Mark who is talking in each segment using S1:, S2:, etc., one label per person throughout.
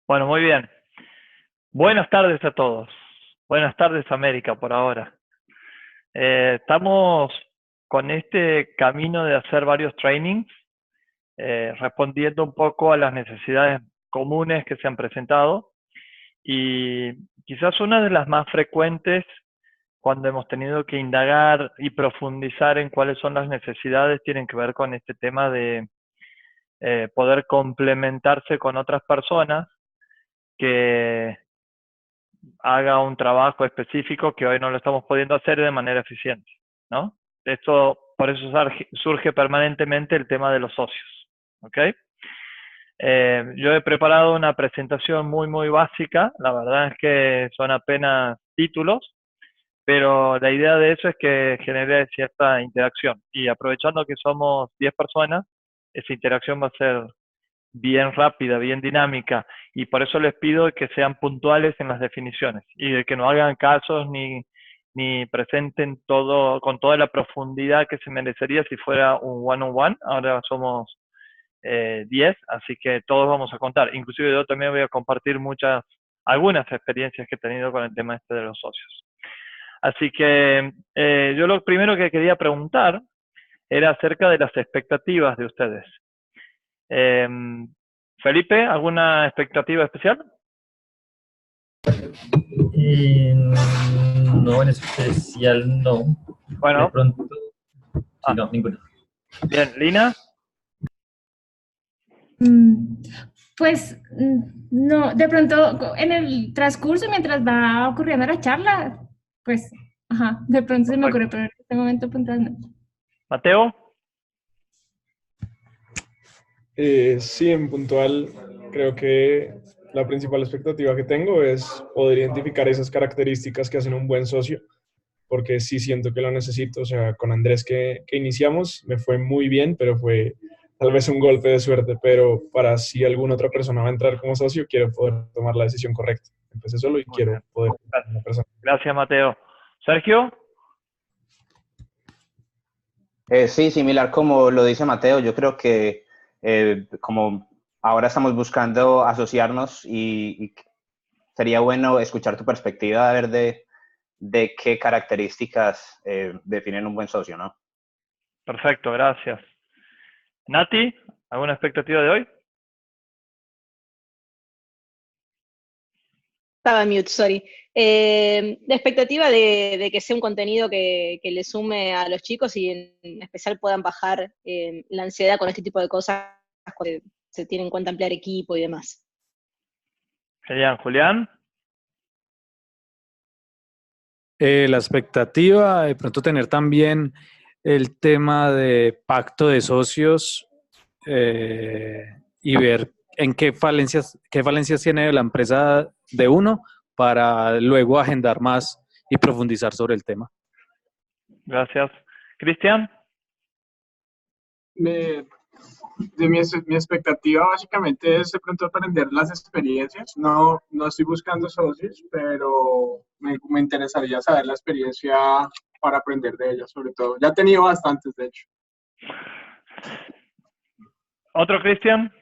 S1: Bueno, muy bien. Buenas tardes a todos. Buenas tardes, América, por ahora. Estamos con este camino de hacer varios trainings, respondiendo un poco a las necesidades comunes que se han presentado y quizás una de las más frecuentes cuando hemos tenido que indagar y profundizar en cuáles son las necesidades tienen que ver con este tema de poder complementarse con otras personas que haga un trabajo específico que hoy no lo estamos pudiendo hacer de manera eficiente, ¿no? Esto, por eso surge permanentemente el tema de los socios, ¿ok? Yo he preparado una presentación muy básica, la verdad es que son apenas títulos, pero la idea de eso es que genere cierta interacción y aprovechando que somos 10 personas, esa interacción va a ser bien rápida, bien dinámica, y por eso les pido que sean puntuales en las definiciones y de que no hagan casos ni presenten todo con toda la profundidad que se merecería si fuera un one-on-one. Ahora somos 10, así que todos vamos a contar. Inclusive yo también voy a compartir algunas experiencias que he tenido con el tema este de los socios. Así que yo lo primero que quería preguntar era acerca de las expectativas de ustedes. Eh, Felipe, ¿alguna expectativa especial?
S2: No, en especial no. De
S1: Bueno,
S2: pronto, sí,
S1: ah,
S2: no, ninguna.
S1: bien, Lina,
S3: Mm, Pues no, de pronto en el transcurso, mientras va ocurriendo la charla, pues, ajá, de pronto se me ocurre,
S1: perfecto.
S3: pero en este momento puntual no.
S1: Mateo,
S4: Sí, en puntual, creo que la principal expectativa que tengo es poder identificar esas características que hacen un buen socio, porque sí siento que lo necesito. O sea, con Andrés que iniciamos me fue muy bien, pero fue tal vez un golpe de suerte, pero para si alguna otra persona va a entrar como socio, quiero poder tomar la decisión correcta. Empecé solo y
S1: muy bien.
S4: quiero poder una
S1: Gracias.
S4: persona.
S1: Gracias, Mateo. Sergio,
S5: Sí, similar como lo dice Mateo, yo creo que como ahora estamos buscando asociarnos y sería bueno escuchar tu perspectiva, a ver de qué características definen un buen socio, ¿no?
S1: perfecto, gracias. Nati, ¿alguna expectativa de hoy?
S6: Estaba en mute, sorry. La expectativa de que sea un contenido que le sume a los chicos y en especial puedan bajar la ansiedad con este tipo de cosas cuando se tiene en cuenta ampliar equipo y demás.
S1: Genial, Julián.
S7: La expectativa de pronto tener también el tema de pacto de socios y ver en qué falencias tiene la empresa de uno para luego agendar más y profundizar sobre el tema.
S1: Gracias. Cristian,
S8: Me- mi expectativa básicamente es de pronto aprender las experiencias. No, no estoy buscando socios, pero me interesaría saber la experiencia para aprender de ellas, sobre todo. Ya he tenido bastantes, de hecho.
S1: otro Cristian.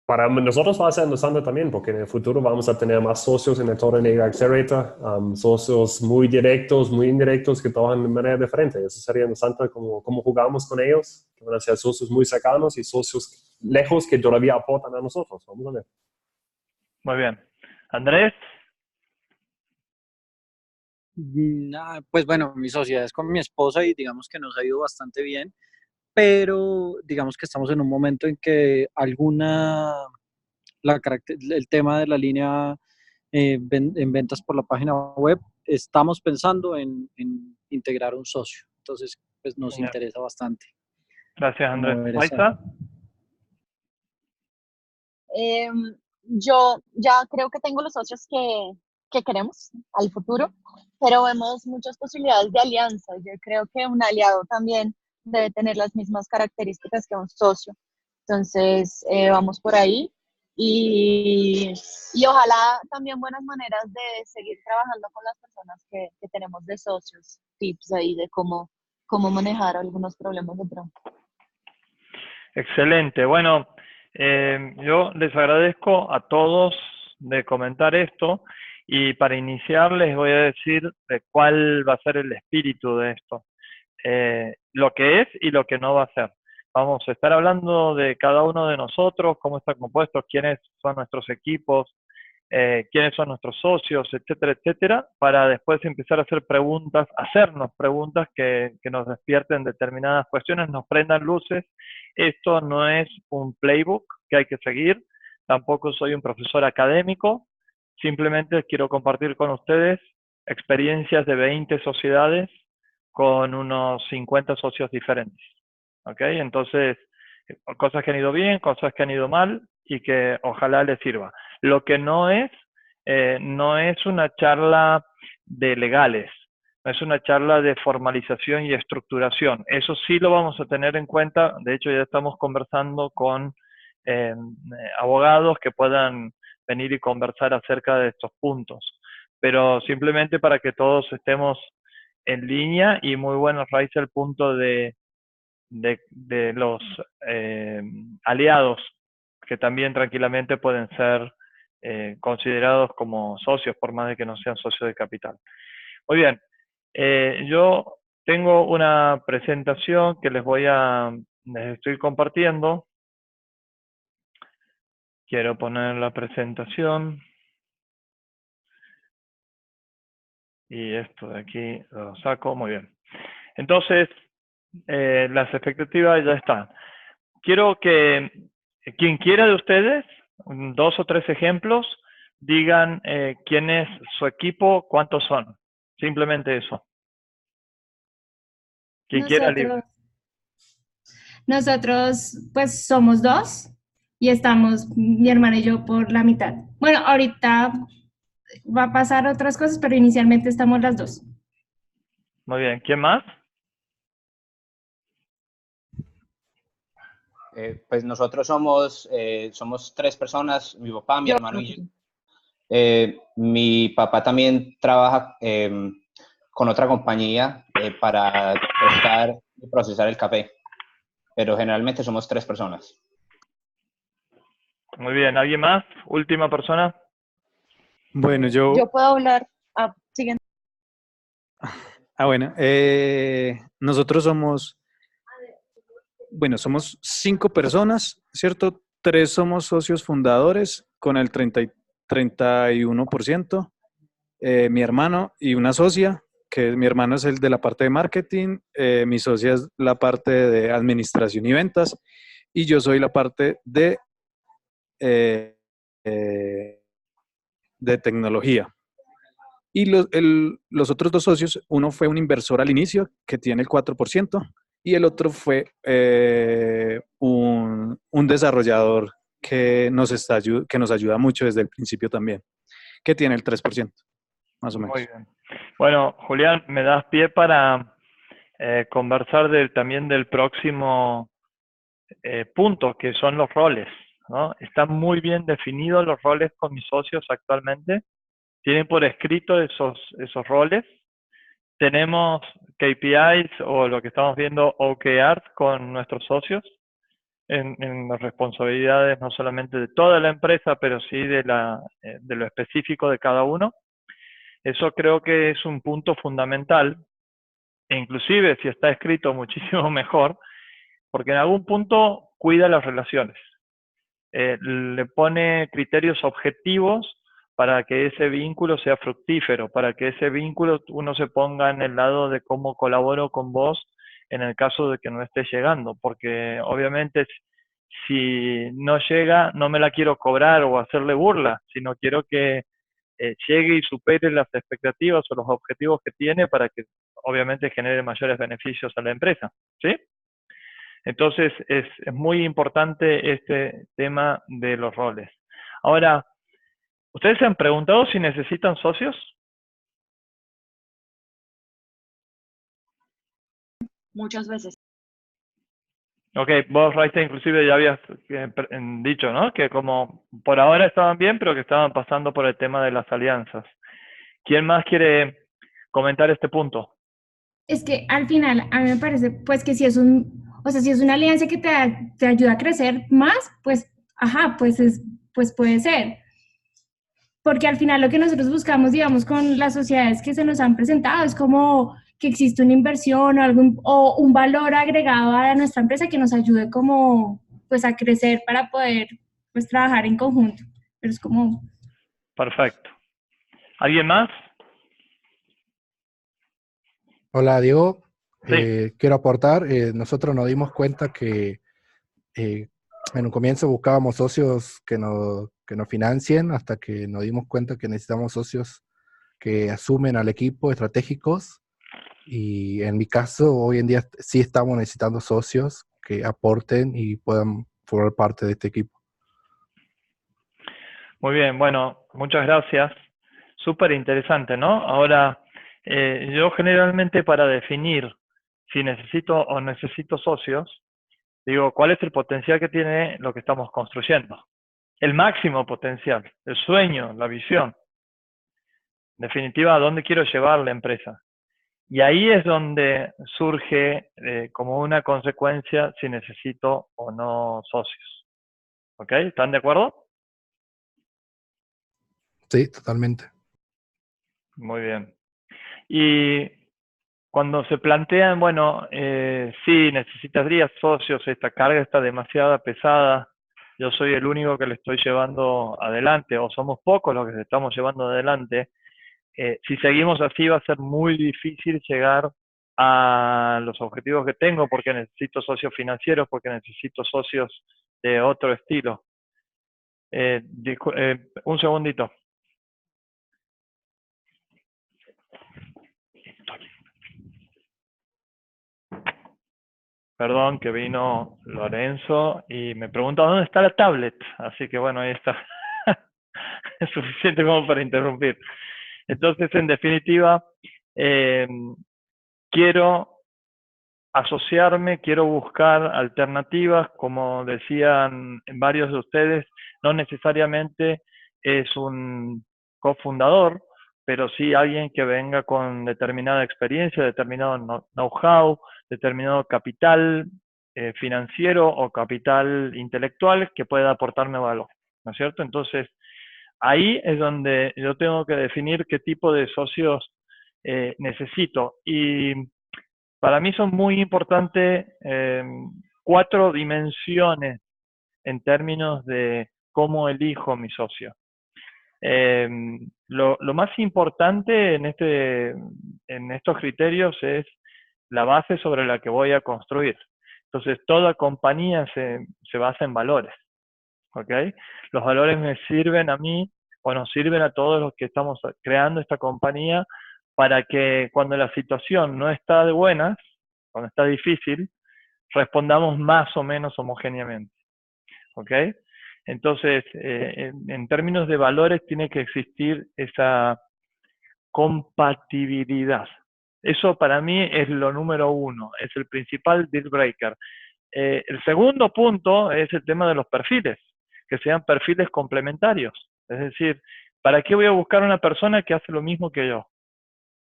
S9: Para nosotros va a ser interesante también, porque en el futuro vamos a tener más socios en el Torre Negro Accelerator, socios muy directos, muy indirectos, que trabajan de manera diferente. Eso sería interesante cómo jugamos con ellos, que van a ser socios muy cercanos y socios lejos que todavía aportan a nosotros. Vamos a ver.
S1: Muy bien. Andrés,
S10: Pues bueno, mi sociedad es con mi esposa y digamos que nos ha ido bastante bien, pero digamos que estamos en un momento en que el tema de la línea en ventas por la página web, estamos pensando en integrar un socio. Entonces, pues nos
S1: genial.
S10: interesa bastante
S1: Gracias, Andrés.
S10: como ver esa.
S1: Maisa,
S11: Eh, yo ya creo que tengo los socios que queremos al futuro, pero vemos muchas posibilidades de alianza. Yo creo que un aliado también debe tener las mismas características que un socio. Entonces, vamos por ahí y ojalá también buenas maneras de seguir trabajando con las personas que tenemos de socios, tips ahí de cómo manejar algunos problemas de pronto.
S1: excelente. Bueno, Yo les agradezco a todos de comentar esto y para iniciar les voy a decir de cuál va a ser el espíritu de esto, lo que es y lo que no va a ser. Vamos a estar hablando de cada uno de nosotros, cómo está compuesto, quiénes son nuestros equipos, quiénes son nuestros socios, etcétera, etcétera, para después empezar a hacer preguntas, hacernos preguntas que nos despierten determinadas cuestiones, nos prendan luces. Esto no es un playbook que hay que seguir, tampoco soy un profesor académico, simplemente quiero compartir con ustedes experiencias de 20 sociedades con unos 50 socios diferentes. ¿Ok? Entonces, cosas que han ido bien, cosas que han ido mal y que ojalá les sirva. Lo que no es una charla de legales, no es una charla de formalización y estructuración. Eso sí lo vamos a tener en cuenta. De hecho, ya estamos conversando con abogados que puedan venir y conversar acerca de estos puntos. Pero simplemente para que todos estemos en línea, y muy bueno, Raiza, el punto de los aliados, que también tranquilamente pueden ser considerados como socios, por más de que no sean socios de capital. Muy bien, yo tengo una presentación que les estoy compartiendo. Quiero poner la presentación. Y esto de aquí lo saco, muy bien. Entonces, las expectativas ya están. Quiero que quien quiera de ustedes, 2 o 3 ejemplos, digan quién es su equipo, cuántos son. Simplemente eso. Quien quiera libre.
S3: Nosotros, pues, somos 2 y estamos mi hermana y yo por la mitad. Bueno, ahorita va a pasar otras cosas, pero inicialmente estamos las 2.
S1: Muy bien. ¿Quién más?
S5: Pues nosotros somos 3 personas, mi papá, mi hermano y yo. Mi papá también trabaja con otra compañía para tostar y procesar el café, pero generalmente somos 3 personas.
S1: Muy bien. ¿Alguien más? Última persona.
S7: Bueno, yo
S11: puedo hablar. Siguiente.
S7: bueno, nosotros somos 5 personas, ¿cierto? 3 somos socios fundadores con el 31%, mi hermano y una socia, que mi hermano es el de la parte de marketing, mi socia es la parte de administración y ventas, y yo soy la parte de tecnología. Y los otros 2 socios, uno fue un inversor al inicio, que tiene el 4%, y el otro fue un desarrollador que nos ayuda mucho desde el principio también, que tiene el 3%, más o menos.
S1: Muy bien. Bueno, Julián, me das pie para conversar también del próximo punto, que son los roles, ¿no? Están muy bien definidos los roles con mis socios actualmente. Tienen por escrito esos roles. Tenemos KPIs o lo que estamos viendo OKRs con nuestros socios en las responsabilidades no solamente de toda la empresa, pero sí de lo específico de cada uno. Eso creo que es un punto fundamental, e inclusive si está escrito muchísimo mejor, porque en algún punto cuida las relaciones. Le pone criterios objetivos para que ese vínculo sea fructífero, para que ese vínculo uno se ponga en el lado de cómo colaboro con vos en el caso de que no esté llegando, porque obviamente si no llega no me la quiero cobrar o hacerle burla, sino quiero que llegue y supere las expectativas o los objetivos que tiene para que obviamente genere mayores beneficios a la empresa, ¿sí? Entonces es muy importante este tema de los roles. Ahora, ¿ustedes se han preguntado si necesitan socios?
S11: Muchas veces.
S1: Ok, vos, Raista, inclusive ya habías dicho, ¿no? Que como por ahora estaban bien, pero que estaban pasando por el tema de las alianzas. ¿Quién más quiere comentar este punto?
S3: Es que al final, a mí me parece, pues, que si es si es una alianza que te ayuda a crecer más, pues ajá, pues puede ser. Porque al final lo que nosotros buscamos, digamos, con las sociedades que se nos han presentado es como que existe una inversión o un valor agregado a nuestra empresa que nos ayude como pues a crecer para poder pues trabajar en conjunto. Pero es como...
S1: Perfecto. ¿Alguien más?
S12: Hola, Diego.
S1: Sí.
S12: Quiero aportar. Nosotros nos dimos cuenta que en un comienzo buscábamos socios que nos financien hasta que nos dimos cuenta que necesitamos socios que asumen al equipo, estratégicos. Y en mi caso, hoy en día sí estamos necesitando socios que aporten y puedan formar parte de este equipo.
S1: Muy bien, bueno, muchas gracias. Súper interesante, ¿no? Ahora, yo generalmente para definir si necesito o necesito socios, digo, ¿cuál es el potencial que tiene lo que estamos construyendo? El máximo potencial, el sueño, la visión. En definitiva, ¿a dónde quiero llevar la empresa? Y ahí es donde surge como una consecuencia si necesito o no socios. ¿Ok? ¿Están de acuerdo?
S12: Sí, totalmente.
S1: Muy bien. Y cuando se plantean, bueno, sí, necesitaría socios, esta carga está demasiado pesada, yo soy el único que le estoy llevando adelante, o somos pocos los que le estamos llevando adelante, si seguimos así va a ser muy difícil llegar a los objetivos que tengo, porque necesito socios financieros, porque necesito socios de otro estilo. Un segundito. Perdón, que vino Lorenzo y me pregunta dónde está la tablet. Así que bueno, ahí está. Es suficiente como para interrumpir. Entonces, en definitiva, quiero asociarme, quiero buscar alternativas, como decían varios de ustedes, no necesariamente es un cofundador, pero sí alguien que venga con determinada experiencia, determinado know-how, determinado capital financiero o capital intelectual que pueda aportarme valor, ¿no es cierto? Entonces, ahí es donde yo tengo que definir qué tipo de socios necesito. Y para mí son muy importantes 4 dimensiones en términos de cómo elijo mi socio. Lo más importante en estos criterios es la base sobre la que voy a construir. Entonces, toda compañía se basa en valores. ¿Ok? Los valores me sirven a mí o nos sirven a todos los que estamos creando esta compañía para que cuando la situación no está de buenas, cuando está difícil, respondamos más o menos homogéneamente. ¿Ok? Entonces, en términos de valores tiene que existir esa compatibilidad. Eso para mí es lo número 1, es el principal deal breaker. El segundo punto es el tema de los perfiles, que sean perfiles complementarios. Es decir, ¿para qué voy a buscar una persona que hace lo mismo que yo?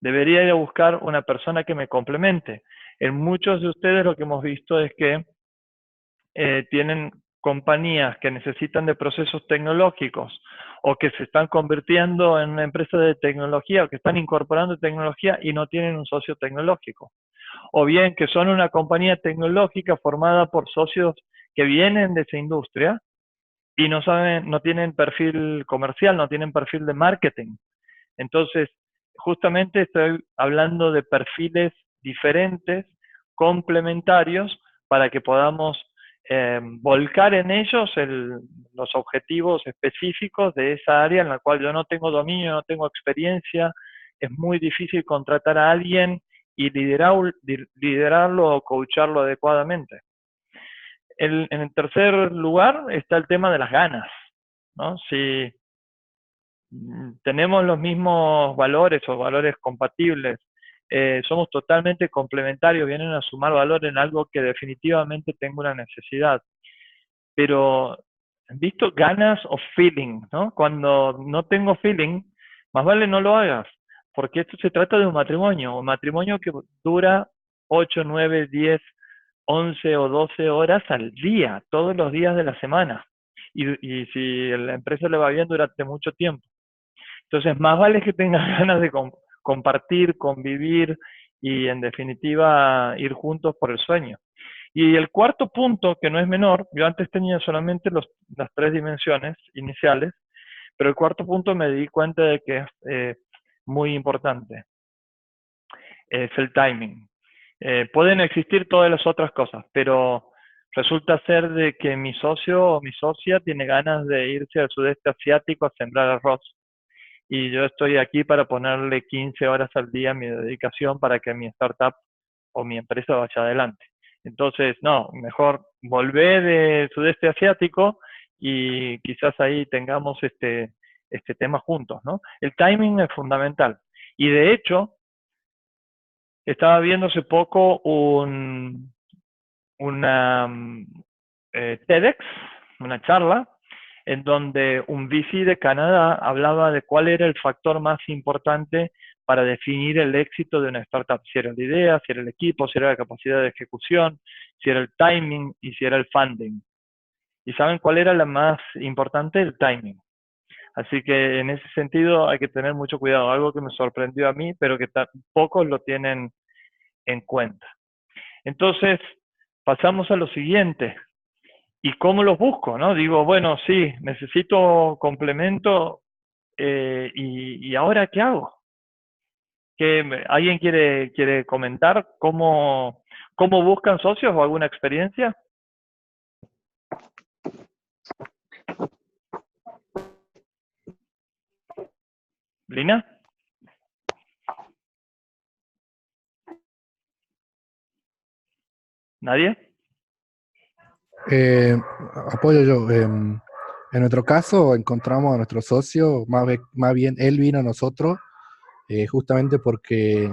S1: Debería ir a buscar una persona que me complemente. En muchos de ustedes lo que hemos visto es que tienen compañías que necesitan de procesos tecnológicos o que se están convirtiendo en una empresa de tecnología o que están incorporando tecnología y no tienen un socio tecnológico. O bien que son una compañía tecnológica formada por socios que vienen de esa industria y no tienen perfil comercial, no tienen perfil de marketing. Entonces, justamente estoy hablando de perfiles diferentes, complementarios, para que podamos volcar en ellos los objetivos específicos de esa área en la cual yo no tengo dominio, no tengo experiencia, es muy difícil contratar a alguien y liderarlo o coacharlo adecuadamente. En el tercer lugar está el tema de las ganas, ¿no? Si tenemos los mismos valores o valores compatibles, somos totalmente complementarios, vienen a sumar valor en algo que definitivamente tengo una necesidad. Pero, ¿visto ganas o feeling? ¿No? Cuando no tengo feeling, más vale no lo hagas, porque esto se trata de un matrimonio que dura 8, 9, 10, 11 o 12 horas al día, todos los días de la semana. y si la empresa le va bien durante mucho tiempo. Entonces, más vale que tengas ganas de compartir, convivir y, en definitiva, ir juntos por el sueño. Y el cuarto punto, que no es menor, yo antes tenía solamente las 3 dimensiones iniciales, pero el cuarto punto me di cuenta de que es muy importante. Es el timing. Pueden existir todas las otras cosas, pero resulta ser de que mi socio o mi socia tiene ganas de irse al sudeste asiático a sembrar arroz. Y yo estoy aquí para ponerle 15 horas al día mi dedicación para que mi startup o mi empresa vaya adelante. Entonces, no, mejor volver de sudeste asiático y quizás ahí tengamos este tema juntos, ¿no? El timing es fundamental. Y de hecho, estaba viendo hace poco una TEDx, una charla, en donde un VC de Canadá hablaba de cuál era el factor más importante para definir el éxito de una startup. Si era la idea, si era el equipo, si era la capacidad de ejecución, si era el timing y si era el funding. ¿Y saben cuál era la más importante? El timing. Así que en ese sentido hay que tener mucho cuidado. Algo que me sorprendió a mí, pero que pocos lo tienen en cuenta. Entonces, pasamos a lo siguiente. ¿Y cómo los busco? ¿No? Digo, bueno, sí, necesito complemento, ¿y ahora qué hago? ¿Alguien quiere comentar cómo buscan socios o alguna experiencia? ¿Lina? ¿Nadie?
S12: Apoyo yo. En nuestro caso, encontramos a nuestro socio, más bien él vino a nosotros, justamente porque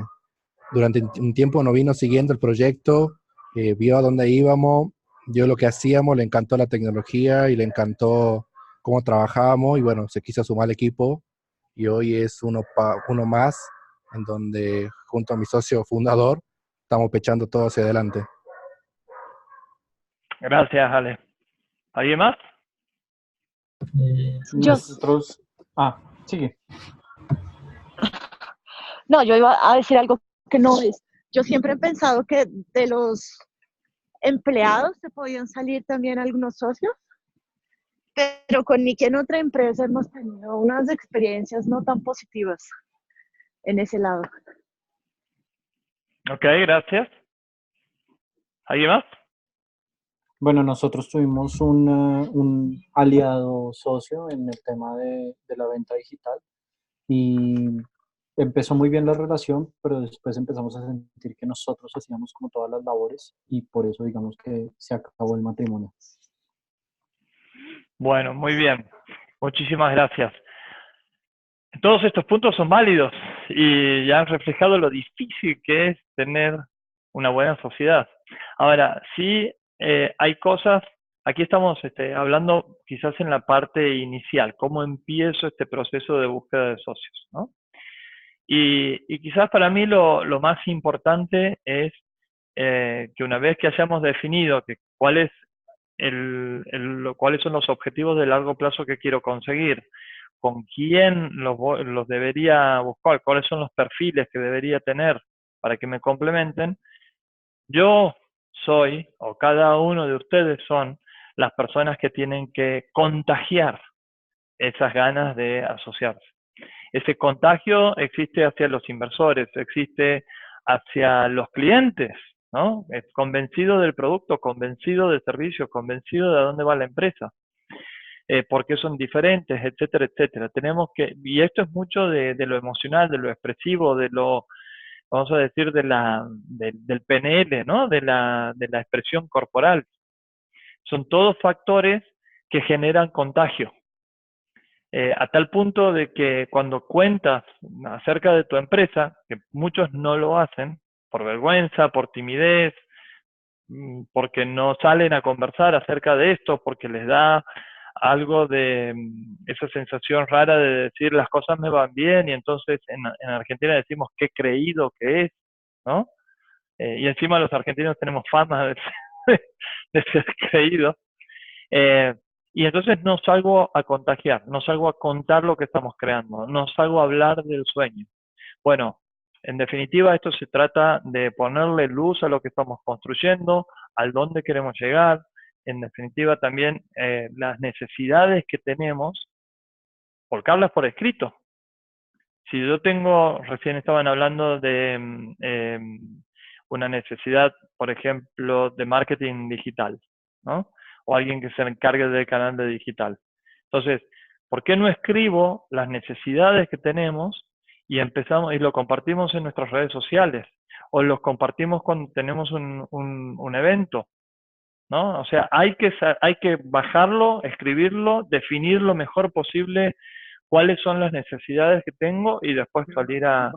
S12: durante un tiempo nos vino siguiendo el proyecto, vio a dónde íbamos, vio lo que hacíamos, le encantó la tecnología y le encantó cómo trabajábamos y bueno, se quiso sumar al equipo y hoy es uno más en donde junto a mi socio fundador estamos pechando todo hacia adelante.
S1: Gracias, Ale. ¿Alguien más?
S10: Nosotros... sigue.
S11: No, yo iba a decir algo que no es. Yo siempre he pensado que de los empleados se podían salir también algunos socios, pero con Nicky en otra empresa hemos tenido unas experiencias no tan positivas en ese lado.
S1: Ok, gracias. ¿Alguien más?
S10: Bueno, nosotros tuvimos un aliado socio en el tema de la venta digital y empezó muy bien la relación, pero después empezamos a sentir que nosotros hacíamos como todas las labores y por eso digamos que se acabó el matrimonio.
S1: Bueno, muy bien. Muchísimas gracias. Todos estos puntos son válidos y ya han reflejado lo difícil que es tener una buena sociedad. Ahora, sí hay cosas, aquí estamos hablando quizás en la parte inicial, cómo empiezo este proceso de búsqueda de socios, ¿no? Y quizás para mí lo más importante es que una vez que hayamos definido cuáles son los objetivos de largo plazo que quiero conseguir, con quién los debería buscar, cuáles son los perfiles que debería tener para que me complementen, yo soy, o cada uno de ustedes son, las personas que tienen que contagiar esas ganas de asociarse. Ese contagio existe hacia los inversores, existe hacia los clientes, ¿no? Convencido del producto, convencido del servicio, convencido de a dónde va la empresa, por qué son diferentes, etcétera, etcétera. Y esto es mucho de lo emocional, de lo expresivo, de lo, vamos a decir, del PNL, ¿no? De la expresión corporal. Son todos factores que generan contagio. A tal punto de que cuando cuentas acerca de tu empresa, que muchos no lo hacen, por vergüenza, por timidez, porque no salen a conversar acerca de esto, porque les da algo de esa sensación rara de decir las cosas me van bien, y entonces en Argentina decimos qué creído que es, ¿no? Y encima los argentinos tenemos fama de ser creídos. Y entonces no salgo a contagiar, no salgo a contar lo que estamos creando, no salgo a hablar del sueño. Bueno, en definitiva, esto se trata de ponerle luz a lo que estamos construyendo, al dónde queremos llegar, en definitiva también las necesidades que tenemos, volcarlas por escrito. Si yo tengo, recién estaban hablando de una necesidad, por ejemplo, de marketing digital, ¿no? O alguien que se encargue del canal de digital. Entonces, ¿por qué no escribo las necesidades que tenemos y empezamos y lo compartimos en nuestras redes sociales? O los compartimos cuando tenemos un evento, ¿no? O sea, hay que bajarlo, escribirlo, definir lo mejor posible cuáles son las necesidades que tengo y después salir a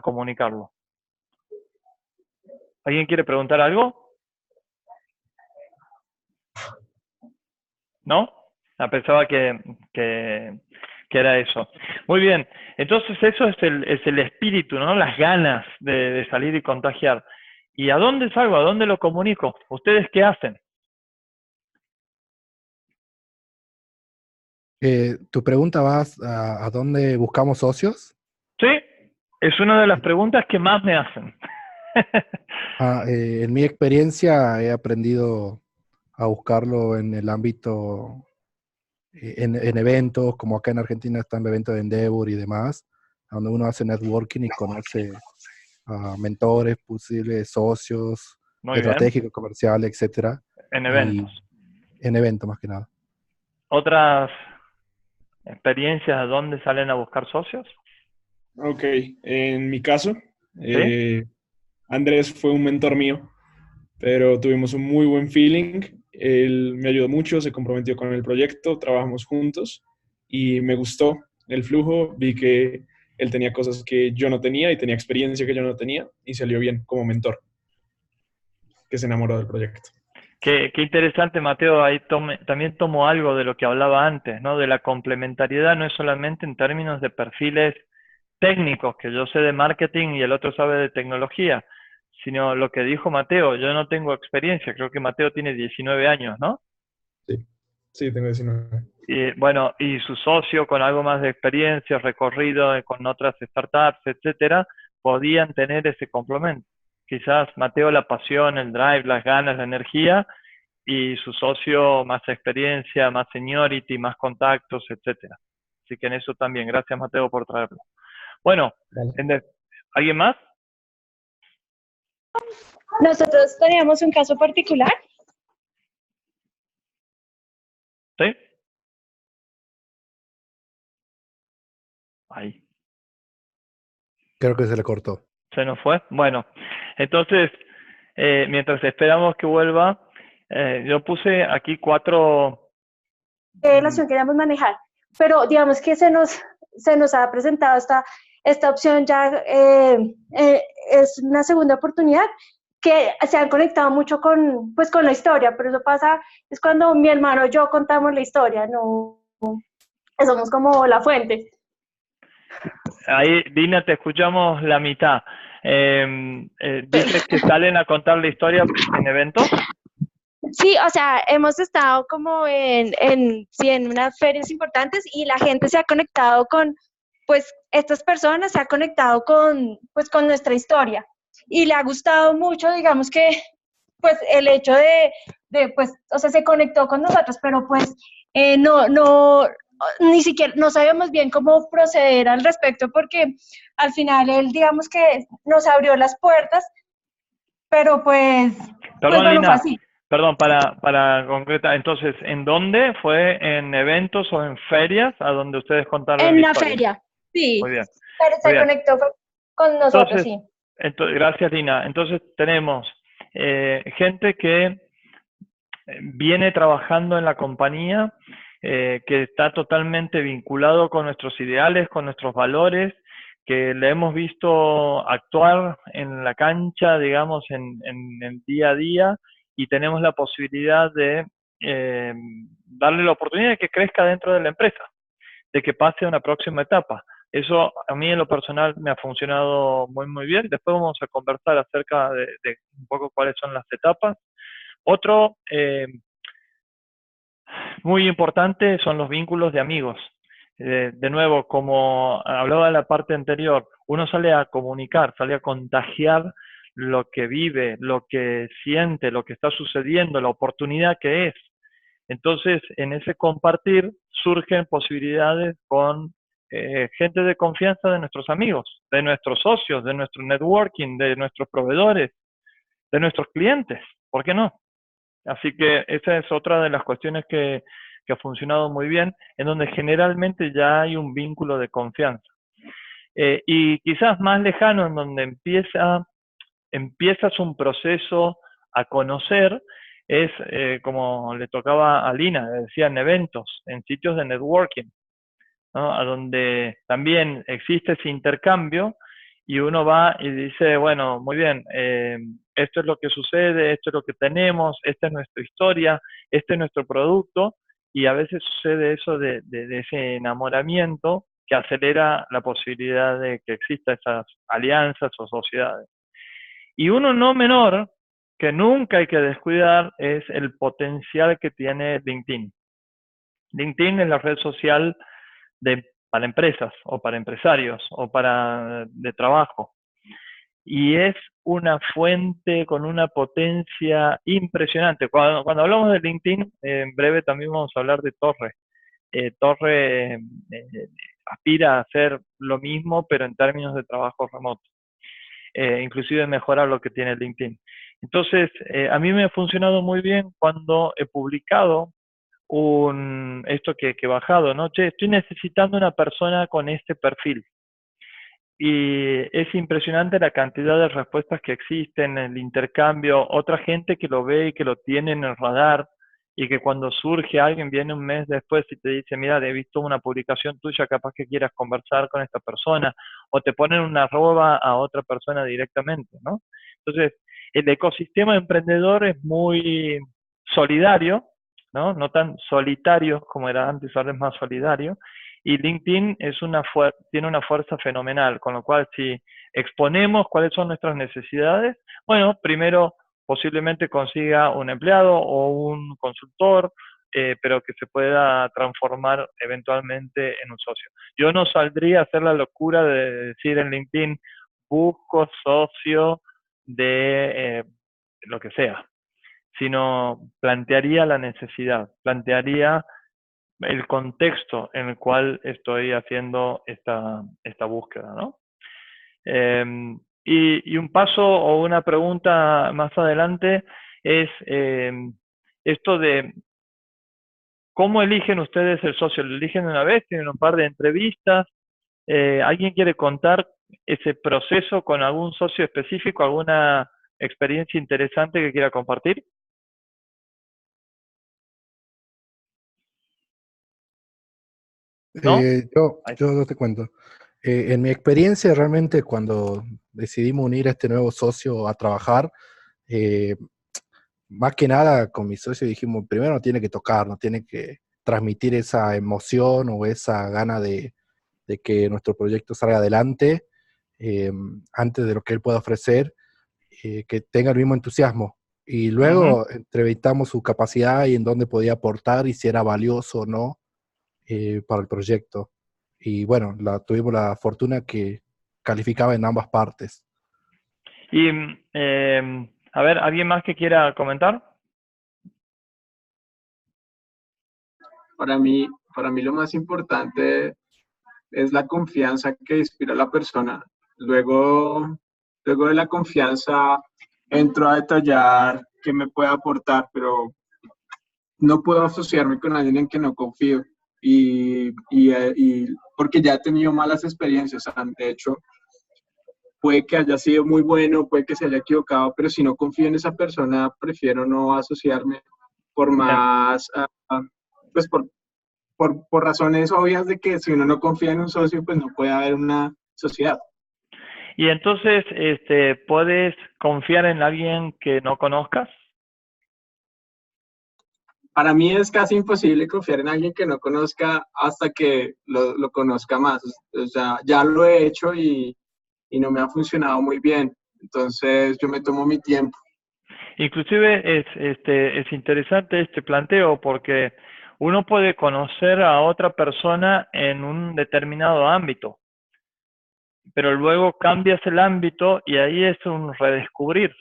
S1: comunicarlo. ¿Alguien quiere preguntar algo? ¿No? Pensaba que era eso. Muy bien. Entonces eso es el espíritu, ¿no? Las ganas de salir y contagiar. ¿Y a dónde salgo? ¿A dónde lo comunico? ¿Ustedes qué hacen?
S12: ¿Tu pregunta va a dónde buscamos socios?
S1: Sí, es una de las preguntas que más me hacen.
S12: En mi experiencia he aprendido a buscarlo en el ámbito, en eventos, como acá en Argentina está el evento de Endeavor y demás, donde uno hace networking y conoce a mentores, posibles socios,
S1: Muy bien.
S12: estratégicos, comerciales, etcétera.
S1: En
S12: Y
S1: eventos.
S12: en eventos más que nada.
S1: ¿Otras experiencias de dónde salen a buscar socios?
S4: Ok, en mi caso, Andrés fue un mentor mío, pero tuvimos un muy buen feeling. Él me ayudó mucho, se comprometió con el proyecto, trabajamos juntos y me gustó el flujo. Vi que él tenía cosas que yo no tenía y tenía experiencia que yo no tenía y salió bien como mentor, que se enamoró del proyecto.
S1: Qué interesante, Mateo. Ahí también tomo algo de lo que hablaba antes, ¿no? De la complementariedad, no es solamente en términos de perfiles técnicos, que yo sé de marketing y el otro sabe de tecnología, sino lo que dijo Mateo. Yo no tengo experiencia, creo que Mateo tiene 19 años, ¿no?
S4: Sí, tengo 19.
S1: Y, bueno, y su socio con algo más de experiencia, recorrido con otras startups, etcétera, podían tener ese complemento. Quizás Mateo la pasión, el drive, las ganas, la energía, y su socio más experiencia, más seniority, más contactos, etcétera. Así que en eso también, gracias Mateo por traerlo. Bueno, ¿alguien más?
S3: Nosotros teníamos un caso particular.
S1: ¿Sí? Ahí.
S12: Creo que se le cortó.
S1: ¿Se nos fue? Bueno, entonces, mientras esperamos que vuelva, yo puse aquí 4...
S3: La opción que queríamos manejar, pero digamos que se nos ha presentado esta opción ya, es una segunda oportunidad que se han conectado mucho con la historia, pero eso pasa, es cuando mi hermano y yo contamos la historia, no somos como la fuente.
S1: Ahí, Dina, te escuchamos la mitad. ¿Dices que salen a contar la historia en eventos?
S3: Sí, o sea, hemos estado como en unas ferias importantes y la gente se ha conectado con, estas personas se ha conectado con nuestra historia y le ha gustado mucho, digamos que, el hecho o sea, se conectó con nosotros, pero ni siquiera, no sabíamos bien cómo proceder al respecto porque al final él, digamos que nos abrió las puertas, pero
S1: Perdón,
S3: bueno,
S1: Lina,
S3: fue así.
S1: perdón, para concretar, entonces, ¿en dónde? ¿Fue en eventos o en ferias a donde ustedes contaron
S3: En
S1: la
S3: la
S1: historia?
S3: feria, sí.
S1: Muy bien.
S3: Pero
S1: Muy
S3: se
S1: bien.
S3: conectó con nosotros,
S1: Entonces,
S3: sí.
S1: Gracias, Lina. Entonces, tenemos gente que viene trabajando en la compañía, que está totalmente vinculado con nuestros ideales, con nuestros valores, que le hemos visto actuar en la cancha, digamos, en el día a día, y tenemos la posibilidad de darle la oportunidad de que crezca dentro de la empresa, de que pase a una próxima etapa. Eso a mí en lo personal me ha funcionado muy, muy bien. Después vamos a conversar acerca de un poco cuáles son las etapas. Otro, Muy importante son los vínculos de amigos. De nuevo, como hablaba en la parte anterior, uno sale a comunicar, sale a contagiar lo que vive, lo que siente, lo que está sucediendo, la oportunidad que es. Entonces, en ese compartir surgen posibilidades con gente de confianza de nuestros amigos, de nuestros socios, de nuestro networking, de nuestros proveedores, de nuestros clientes. ¿Por qué no? Así que esa es otra de las cuestiones que ha funcionado muy bien, en donde generalmente ya hay un vínculo de confianza. Y quizás más lejano, en donde empiezas un proceso a conocer, es como le tocaba a Lina, decía, en eventos, en sitios de networking, ¿no? A donde también existe ese intercambio y uno va y dice, bueno, muy bien, esto es lo que sucede, esto es lo que tenemos, esta es nuestra historia, este es nuestro producto, y a veces sucede eso de ese enamoramiento que acelera la posibilidad de que exista esas alianzas o sociedades. Y uno no menor, que nunca hay que descuidar, es el potencial que tiene LinkedIn. LinkedIn es la red social para empresas o para empresarios o de trabajo. Y es una fuente con una potencia impresionante. Cuando hablamos de LinkedIn, en breve también vamos a hablar de Torre. Torre aspira a hacer lo mismo, pero en términos de trabajo remoto. Inclusive mejorar lo que tiene LinkedIn. Entonces, a mí me ha funcionado muy bien cuando he publicado esto que he bajado, ¿no? Che, estoy necesitando una persona con este perfil. Y es impresionante la cantidad de respuestas que existen, el intercambio, otra gente que lo ve y que lo tiene en el radar, y que cuando surge alguien viene un mes después y te dice, mira, he visto una publicación tuya, capaz que quieras conversar con esta persona, o te ponen una arroba a otra persona directamente, ¿no? Entonces, el ecosistema emprendedor es muy solidario, ¿no? No tan solitario como era antes, ahora es más solidario, y LinkedIn tiene una fuerza fenomenal, con lo cual si exponemos cuáles son nuestras necesidades, bueno, primero posiblemente consiga un empleado o un consultor, pero que se pueda transformar eventualmente en un socio. Yo no saldría a hacer la locura de decir en LinkedIn, busco socio de lo que sea, sino plantearía la necesidad, plantearía el contexto en el cual estoy haciendo esta búsqueda, ¿no? Y un paso o una pregunta más adelante es esto de cómo eligen ustedes el socio. ¿Lo eligen una vez? ¿Tienen un par de entrevistas? ¿Alguien quiere contar ese proceso con algún socio específico, alguna experiencia interesante que quiera compartir? ¿No?
S12: Yo te cuento. En mi experiencia, realmente, cuando decidimos unir a este nuevo socio a trabajar, más que nada con mi socio dijimos, primero no tiene que tocar, no tiene que transmitir esa emoción o esa gana de que nuestro proyecto salga adelante antes de lo que él pueda ofrecer, que tenga el mismo entusiasmo. Y luego entrevistamos su capacidad y en dónde podía aportar y si era valioso o no para el proyecto. Y bueno, tuvimos la fortuna que calificaba en ambas partes.
S1: Y, a ver, ¿alguien más que quiera comentar?
S8: Para mí lo más importante es la confianza que inspira la persona. Luego de la confianza, entro a detallar qué me puede aportar, pero no puedo asociarme con alguien en que no confío. Y porque ya he tenido malas experiencias. De hecho, puede que haya sido muy bueno, puede que se haya equivocado, pero si no confío en esa persona, prefiero no asociarme por más, pues por razones obvias de que si uno no confía en un socio, pues no puede haber una sociedad.
S1: Y entonces, ¿puedes confiar en alguien que no conozcas?
S8: Para mí es casi imposible confiar en alguien que no conozca hasta que lo conozca más. O sea, ya lo he hecho y no me ha funcionado muy bien. Entonces, yo me tomo mi tiempo.
S1: Inclusive es interesante este planteo porque Uno puede conocer a otra persona en un determinado ámbito, pero luego cambias el ámbito y ahí es un redescubrir.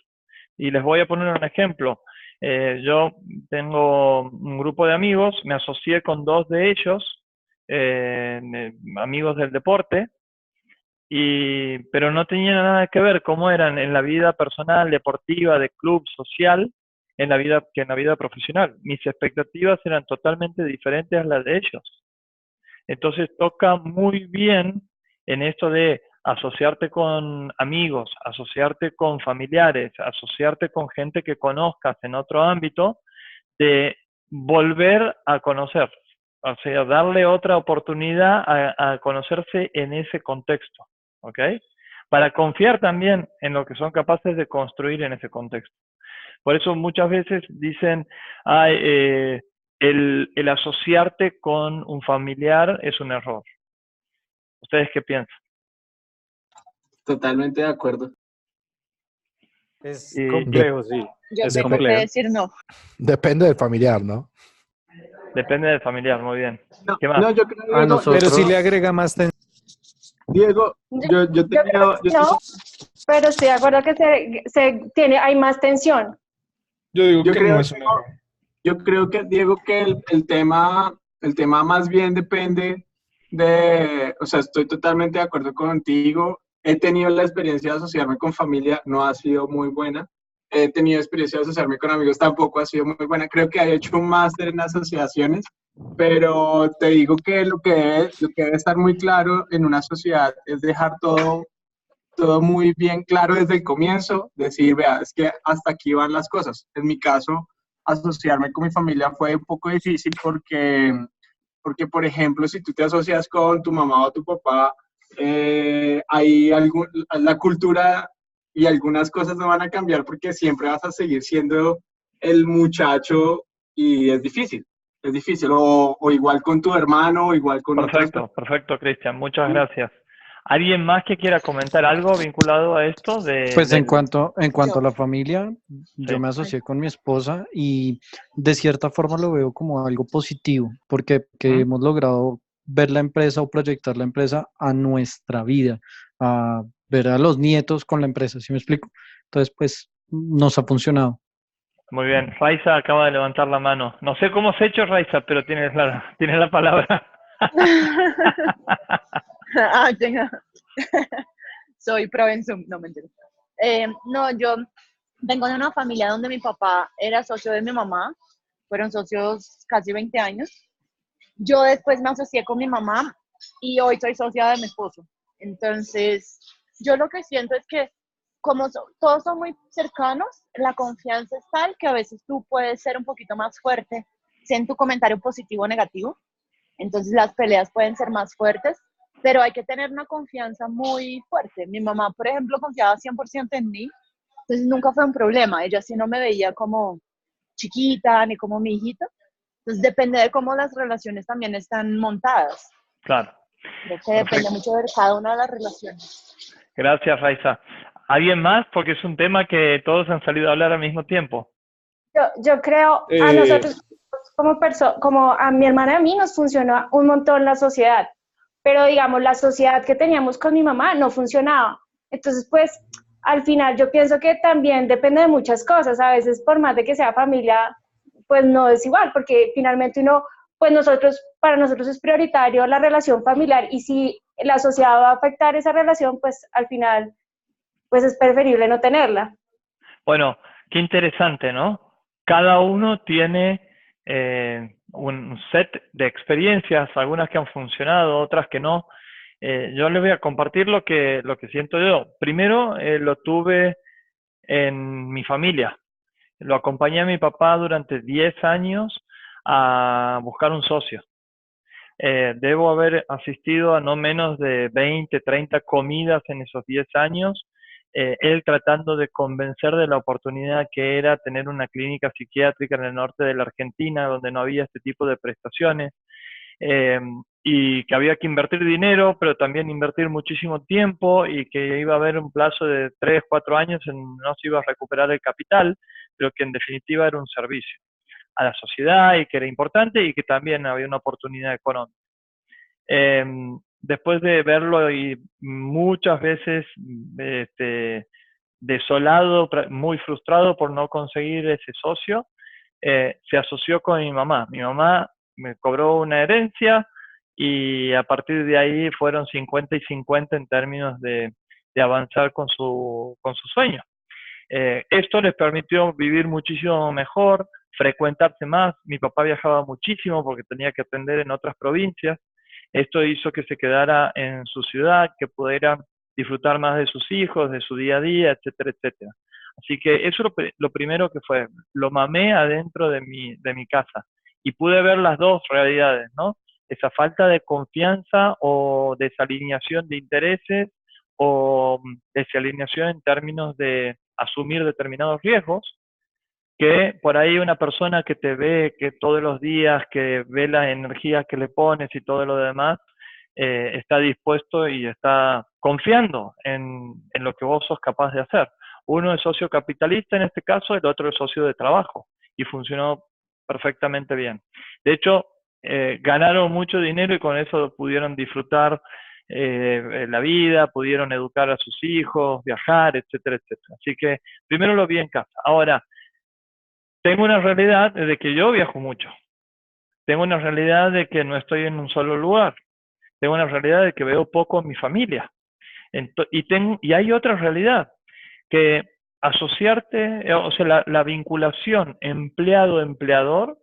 S1: Y les voy a poner un ejemplo. Yo tengo un grupo de amigos, me asocié con 2 de ellos, amigos del deporte, pero no tenían nada que ver cómo eran en la vida personal, deportiva, de club, social, que en la vida profesional. Mis expectativas eran totalmente diferentes a las de ellos. Entonces toca muy bien en esto de asociarte con amigos, asociarte con familiares, asociarte con gente que conozcas en otro ámbito, de volver a conocer, o sea, darle otra oportunidad a conocerse en ese contexto, ¿ok? Para confiar también en lo que son capaces de construir en ese contexto. Por eso muchas veces dicen, el asociarte con un familiar es un error. ¿Ustedes qué piensan?
S8: Totalmente de acuerdo.
S7: Es complejo, sí.
S11: Yo
S7: Es
S11: tengo que
S7: complejo.
S11: decir no.
S12: Depende del familiar, ¿no?
S1: Depende del familiar, muy bien.
S8: No,
S1: ¿Qué más?
S8: no, yo creo,
S10: A
S8: Diego,
S7: Pero sí
S10: nosotros,
S7: le agrega más tensión.
S8: Diego, yo
S3: Yo creo
S8: tenía,
S3: que no, pero estoy de acuerdo que hay más tensión.
S4: Yo digo
S8: yo
S4: que
S8: creo,
S4: no es un error.
S8: yo creo que, Diego, que el tema más bien depende o sea, estoy totalmente de acuerdo contigo. He tenido la experiencia de asociarme con familia, no ha sido muy buena. He tenido experiencia de asociarme con amigos, tampoco ha sido muy buena. Creo que he hecho un máster en asociaciones, pero te digo que lo que debe estar muy claro en una sociedad es dejar todo muy bien claro desde el comienzo, decir, vea, es que hasta aquí van las cosas. En mi caso, asociarme con mi familia fue un poco difícil porque, por ejemplo, si tú te asocias con tu mamá o tu papá, la cultura y algunas cosas no van a cambiar porque siempre vas a seguir siendo el muchacho y es difícil. Es difícil, o igual con tu hermano, o igual con otras personas.
S1: Perfecto, Cristian, muchas gracias. ¿Alguien más que quiera comentar algo vinculado a esto?
S10: pues en cuanto a la familia, yo
S1: Sí.
S10: me asocié con mi esposa y de cierta forma lo veo como algo positivo, porque hemos logrado ver la empresa o proyectar la empresa a nuestra vida, a ver a los nietos con la empresa, ¿sí me explico? Entonces, pues nos ha funcionado.
S1: Muy bien, Raiza acaba de levantar la mano. No sé cómo se ha hecho, Raiza, pero tienes la palabra.
S11: Soy pro en Zoom, no mentira. No, yo vengo de una familia donde mi papá era socio de mi mamá, fueron socios casi 20 años. Yo después me asocié con mi mamá y hoy soy socia de mi esposo. Entonces, yo lo que siento es que como todos son muy cercanos, la confianza es tal que a veces tú puedes ser un poquito más fuerte, sea en tu comentario positivo o negativo. Entonces las peleas pueden ser más fuertes, pero hay que tener una confianza muy fuerte. Mi mamá, por ejemplo, confiaba 100% en mí, entonces nunca fue un problema. Ella sí no me veía como chiquita ni como mi hijita. Entonces depende de cómo las relaciones también están montadas.
S1: Claro.
S11: Creo que depende mucho de cada una de las relaciones.
S1: Gracias, Raiza. ¿Alguien más? Porque es un tema que todos han salido a hablar al mismo tiempo.
S3: Yo creo, a nosotros como a mi hermana y a mí nos funcionó un montón la sociedad, pero digamos, la sociedad que teníamos con mi mamá no funcionaba. Entonces, pues, al final yo pienso que también depende de muchas cosas. A veces, por más de que sea familia, pues no es igual, porque finalmente pues para nosotros es prioritario la relación familiar, y si la sociedad va a afectar esa relación, pues al final, pues es preferible no tenerla.
S1: Bueno, qué interesante, ¿no? Cada uno tiene un set de experiencias, algunas que han funcionado, otras que no. Yo les voy a compartir lo que siento yo. Primero, lo tuve en mi familia. Lo acompañé a mi papá durante 10 años a buscar un socio. Debo haber asistido a no menos de 20, 30 comidas en esos 10 años, él tratando de convencer de la oportunidad que era tener una clínica psiquiátrica en el norte de la Argentina, donde no había este tipo de prestaciones, y que había que invertir dinero, pero también invertir muchísimo tiempo, y que iba a haber un plazo de 3, 4 años en no se iba a recuperar el capital, pero que en definitiva era un servicio. a la sociedad y que era importante y que también había una oportunidad económica. Después de verlo y muchas veces desolado, muy frustrado por no conseguir ese socio, se asoció con mi mamá. Mi mamá me cobró una herencia y a partir de ahí fueron 50 y 50 en términos de avanzar con su sueño. Esto les permitió vivir muchísimo mejor, frecuentarse más. Mi papá viajaba muchísimo porque tenía que atender en otras provincias. Esto hizo que se quedara en su ciudad, que pudiera disfrutar más de sus hijos, de su día a día, etcétera, etcétera. Así que eso es lo primero que fue, lo mamé adentro de mi casa y pude ver las dos realidades, ¿no? Esa falta de confianza o desalineación de intereses o desalineación en términos de asumir determinados riesgos, que por ahí una persona que te ve, que todos los días, que ve la energía que le pones y todo lo demás, está dispuesto y está confiando en lo que vos sos capaz de hacer. Uno es socio capitalista en este caso, el otro es socio de trabajo, y funcionó perfectamente bien. De hecho, ganaron mucho dinero y con eso pudieron disfrutar la vida, pudieron educar a sus hijos, viajar, etcétera, etcétera. Así que primero lo vi en casa. Ahora, tengo una realidad de que yo viajo mucho. Tengo una realidad de que no estoy en un solo lugar. Tengo una realidad de que veo poco a mi familia. Y hay otra realidad, que asociarte, o sea, la vinculación empleado-empleador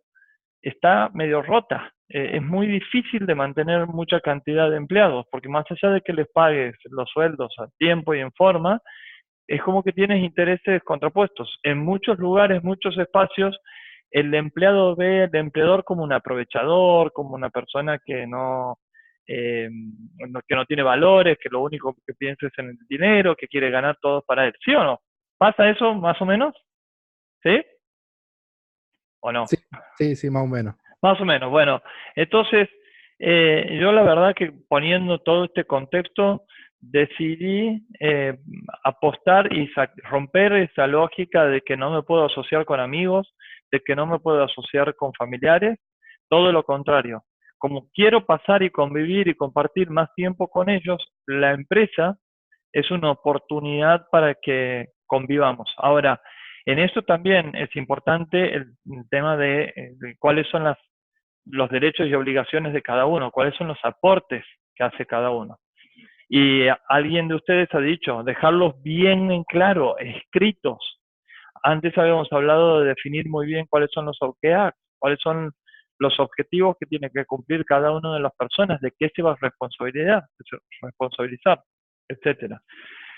S1: está medio rota. Es muy difícil de mantener mucha cantidad de empleados, porque más allá de que les pagues los sueldos a tiempo y en forma, es como que tienes intereses contrapuestos. En muchos lugares, muchos espacios, el empleado ve al empleador como un aprovechador, como una persona que que no tiene valores, que lo único que piensa es en el dinero, que quiere ganar todo para él. ¿Sí o no? ¿Pasa eso más o menos? ¿Sí? ¿O no?
S12: Sí, más o menos.
S1: Más o menos. Bueno, entonces, yo la verdad que poniendo todo este contexto, decidí apostar y romper esa lógica de que no me puedo asociar con amigos, de que no me puedo asociar con familiares, todo lo contrario. Como quiero pasar y convivir y compartir más tiempo con ellos, la empresa es una oportunidad para que convivamos. Ahora, en eso también es importante el tema de cuáles son los derechos y obligaciones de cada uno, cuáles son los aportes que hace cada uno. Y alguien de ustedes ha dicho, dejarlos bien en claro, escritos. Antes habíamos hablado de definir muy bien cuáles son los OKRs, cuáles son los objetivos que tiene que cumplir cada una de las personas, de qué se va a responsabilizar, etcétera.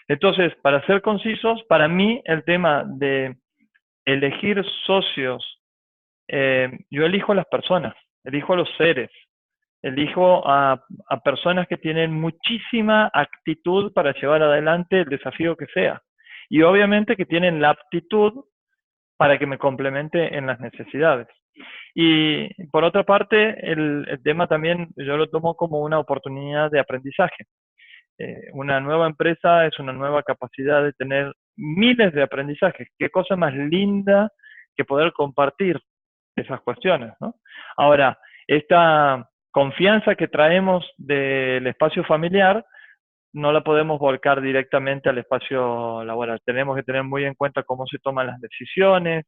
S1: Entonces, para ser concisos, para mí el tema de elegir socios, yo elijo a las personas, elijo a los seres, elijo a personas que tienen muchísima actitud para llevar adelante el desafío que sea. Y obviamente que tienen la aptitud para que me complemente en las necesidades. Y por otra parte, el tema también yo lo tomo como una oportunidad de aprendizaje. Una nueva empresa es una nueva capacidad de tener miles de aprendizajes. Qué cosa más linda que poder compartir esas cuestiones, ¿no? Ahora, esta confianza que traemos del espacio familiar no la podemos volcar directamente al espacio laboral. Tenemos que tener muy en cuenta cómo se toman las decisiones,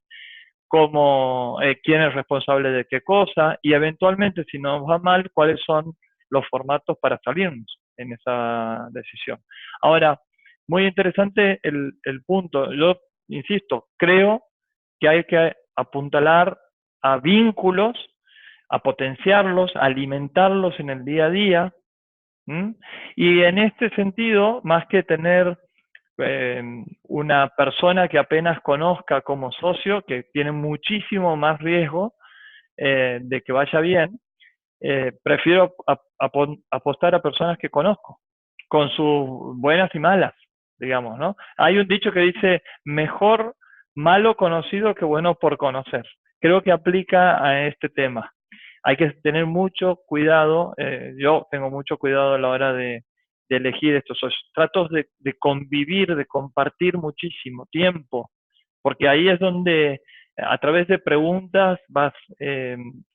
S1: quién es responsable de qué cosa, y eventualmente, si nos va mal, cuáles son los formatos para salirnos en esa decisión. Ahora, muy interesante el punto. Yo, insisto, creo que hay que apuntalar a vínculos, a potenciarlos, a alimentarlos en el día a día. Y en este sentido, más que tener una persona que apenas conozca como socio, que tiene muchísimo más riesgo de que vaya bien, prefiero apostar a personas que conozco, con sus buenas y malas, digamos, ¿no? Hay un dicho que dice, mejor malo conocido que bueno por conocer. Creo que aplica a este tema. Hay que tener mucho cuidado, yo tengo mucho cuidado a la hora de elegir estos socios. Trato de convivir, de compartir muchísimo tiempo, porque ahí es donde a través de preguntas vas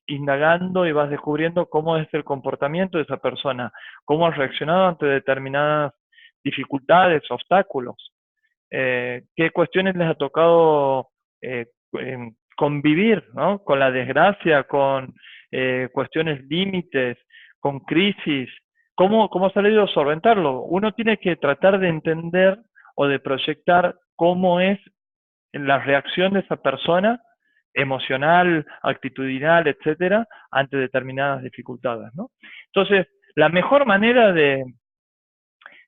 S1: indagando y vas descubriendo cómo es el comportamiento de esa persona, cómo ha reaccionado ante determinadas dificultades, obstáculos, qué cuestiones les ha tocado convivir, ¿no? Con la desgracia, con cuestiones límites, con crisis, cómo ha salido a solventarlo. Uno tiene que tratar de entender o de proyectar cómo es la reacción de esa persona emocional, actitudinal, etcétera, ante determinadas dificultades, ¿no? Entonces, la mejor manera de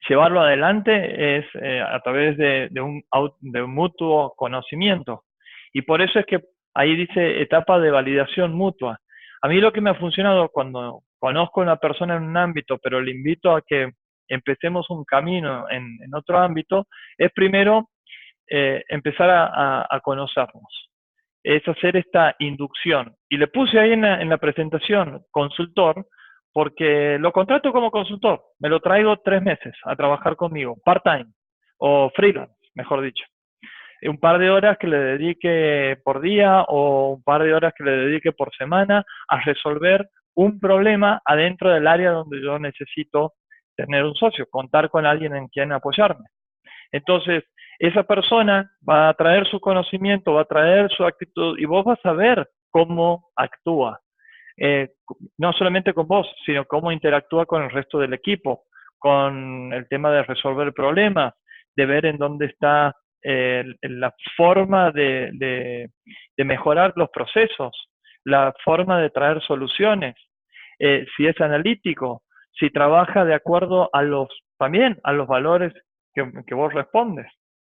S1: llevarlo adelante es a través de un mutuo conocimiento. Y por eso es que ahí dice etapa de validación mutua. A mí lo que me ha funcionado cuando conozco a una persona en un ámbito, pero le invito a que empecemos un camino en otro ámbito, es primero empezar a conocernos. Es hacer esta inducción. Y le puse ahí en la presentación consultor, porque lo contrato como consultor. Me lo traigo 3 meses a trabajar conmigo, part-time, o freelance, mejor dicho. Un par de horas que le dedique por día o un par de horas que le dedique por semana a resolver un problema adentro del área donde yo necesito tener un socio, contar con alguien en quien apoyarme. Entonces, esa persona va a traer su conocimiento, va a traer su actitud y vos vas a ver cómo actúa. No solamente con vos, sino cómo interactúa con el resto del equipo, con el tema de resolver problemas, de ver en dónde está la forma de mejorar los procesos, la forma de traer soluciones, si es analítico, si trabaja de acuerdo también a los valores que vos respondes,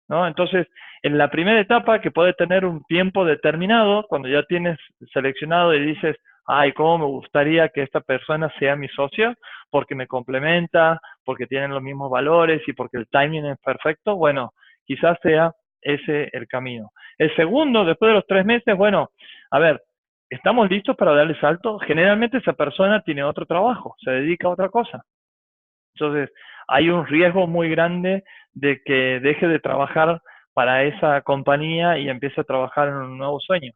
S1: ¿no? Entonces, en la primera etapa, que puede tener un tiempo determinado, cuando ya tienes seleccionado y dices, ay, cómo me gustaría que esta persona sea mi socio, porque me complementa, porque tienen los mismos valores y porque el timing es perfecto, bueno, quizás sea ese el camino. El segundo, después de los 3 meses, bueno, a ver, ¿estamos listos para darle salto? Generalmente esa persona tiene otro trabajo, se dedica a otra cosa. Entonces, hay un riesgo muy grande de que deje de trabajar para esa compañía y empiece a trabajar en un nuevo sueño.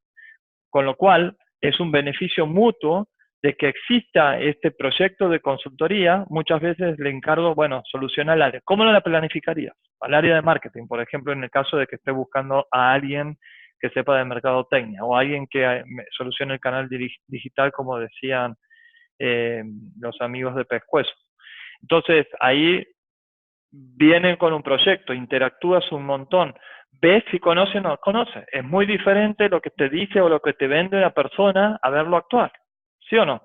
S1: Con lo cual, es un beneficio mutuo de que exista este proyecto de consultoría. Muchas veces le encargo, bueno, soluciona el área. ¿Cómo la planificarías? Al área de marketing, por ejemplo, en el caso de que esté buscando a alguien que sepa de mercadotecnia o alguien que solucione el canal digital, como decían los amigos de Pescuezo. Entonces, ahí vienen con un proyecto, interactúas un montón, ves si conoce o no conoce. Es muy diferente lo que te dice o lo que te vende una persona a verlo actuar, ¿sí o no?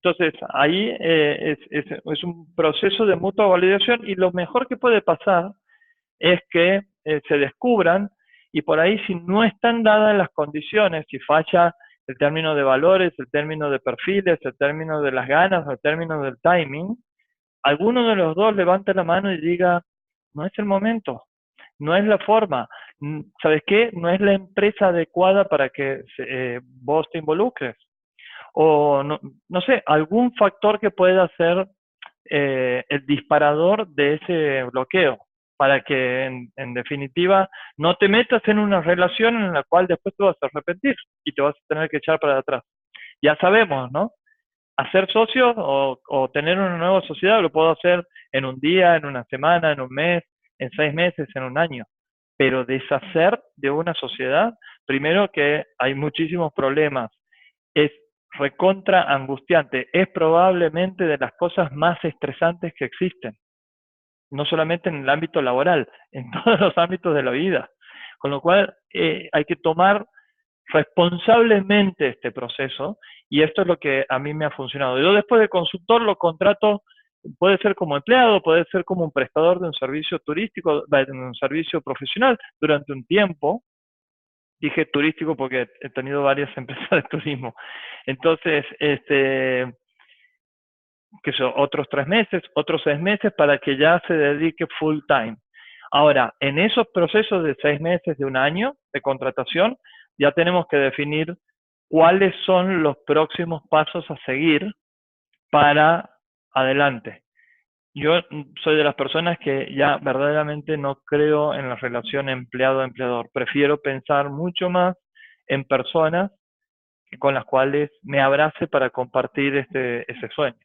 S1: Entonces, ahí es un proceso de mutua validación y lo mejor que puede pasar es que se descubran y por ahí si no están dadas las condiciones, si falla el término de valores, el término de perfiles, el término de las ganas, el término del timing, alguno de los dos levante la mano y diga, no es el momento, no es la forma, ¿sabes qué? No es la empresa adecuada para que vos te involucres. O no sé, algún factor que pueda ser el disparador de ese bloqueo, para que en definitiva no te metas en una relación en la cual después te vas a arrepentir y te vas a tener que echar para atrás. Ya sabemos, ¿no? Hacer socio o tener una nueva sociedad lo puedo hacer en un día, en una semana, en un mes, en 6 meses, en un año. Pero deshacer de una sociedad, primero que hay muchísimos problemas, es recontra angustiante, es probablemente de las cosas más estresantes que existen, no solamente en el ámbito laboral, en todos los ámbitos de la vida. Con lo cual hay que tomar responsablemente este proceso y esto es lo que a mí me ha funcionado. Yo después de consultor lo contrato, puede ser como empleado, puede ser como un prestador de un servicio turístico, de un servicio profesional durante un tiempo. Dije turístico porque he tenido varias empresas de turismo. Entonces, que son otros 3 meses, otros 6 meses para que ya se dedique full time. Ahora, en esos procesos de 6 meses, de un año de contratación, ya tenemos que definir cuáles son los próximos pasos a seguir para adelante. Yo soy de las personas que ya verdaderamente no creo en la relación empleado-empleador. Prefiero pensar mucho más en personas con las cuales me abrace para compartir ese sueño,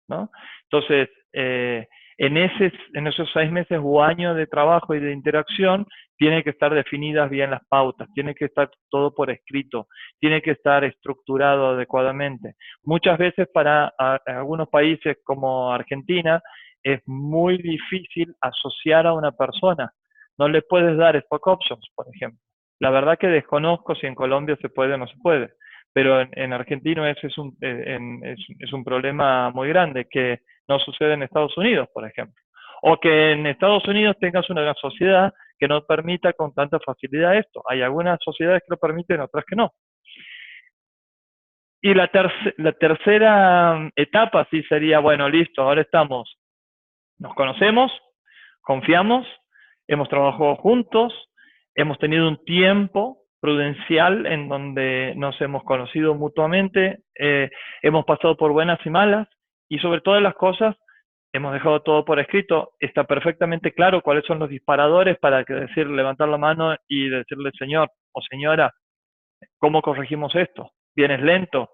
S1: ¿no? Entonces, en esos 6 meses o años de trabajo y de interacción, tiene que estar definidas bien las pautas, tiene que estar todo por escrito, tiene que estar estructurado adecuadamente. Muchas veces para algunos países como Argentina es muy difícil asociar a una persona. No le puedes dar stock options, por ejemplo. La verdad que desconozco si en Colombia se puede o no se puede, pero en Argentina ese es un problema muy grande que no sucede en Estados Unidos, por ejemplo. O que en Estados Unidos tengas una sociedad que no permita con tanta facilidad esto. Hay algunas sociedades que lo permiten, otras que no. Y la tercera etapa sí sería, bueno, listo, ahora nos conocemos, confiamos, hemos trabajado juntos, hemos tenido un tiempo prudencial en donde nos hemos conocido mutuamente, hemos pasado por buenas y malas, y sobre todas las cosas, hemos dejado todo por escrito, está perfectamente claro cuáles son los disparadores para levantar la mano y decirle, señor o señora, ¿cómo corregimos esto? ¿Vienes lento?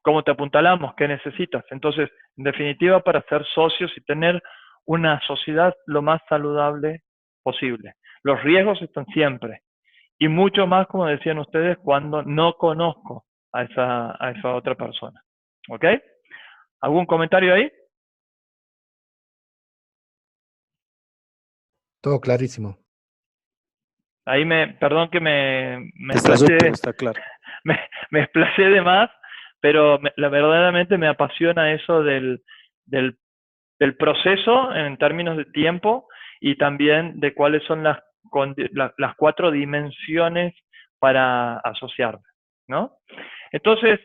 S1: ¿Cómo te apuntalamos? ¿Qué necesitas? Entonces, en definitiva, para ser socios y tener una sociedad lo más saludable posible. Los riesgos están siempre, y mucho más, como decían ustedes, cuando no conozco a esa otra persona. ¿Ok? ¿Algún comentario ahí?
S12: Todo clarísimo.
S1: Ahí perdón que me
S7: Está súper,
S1: explayé,
S7: está claro.
S1: me explayé de más, pero verdaderamente me apasiona eso del proceso en términos de tiempo y también de cuáles son las 4 dimensiones para asociarme, ¿no? Entonces,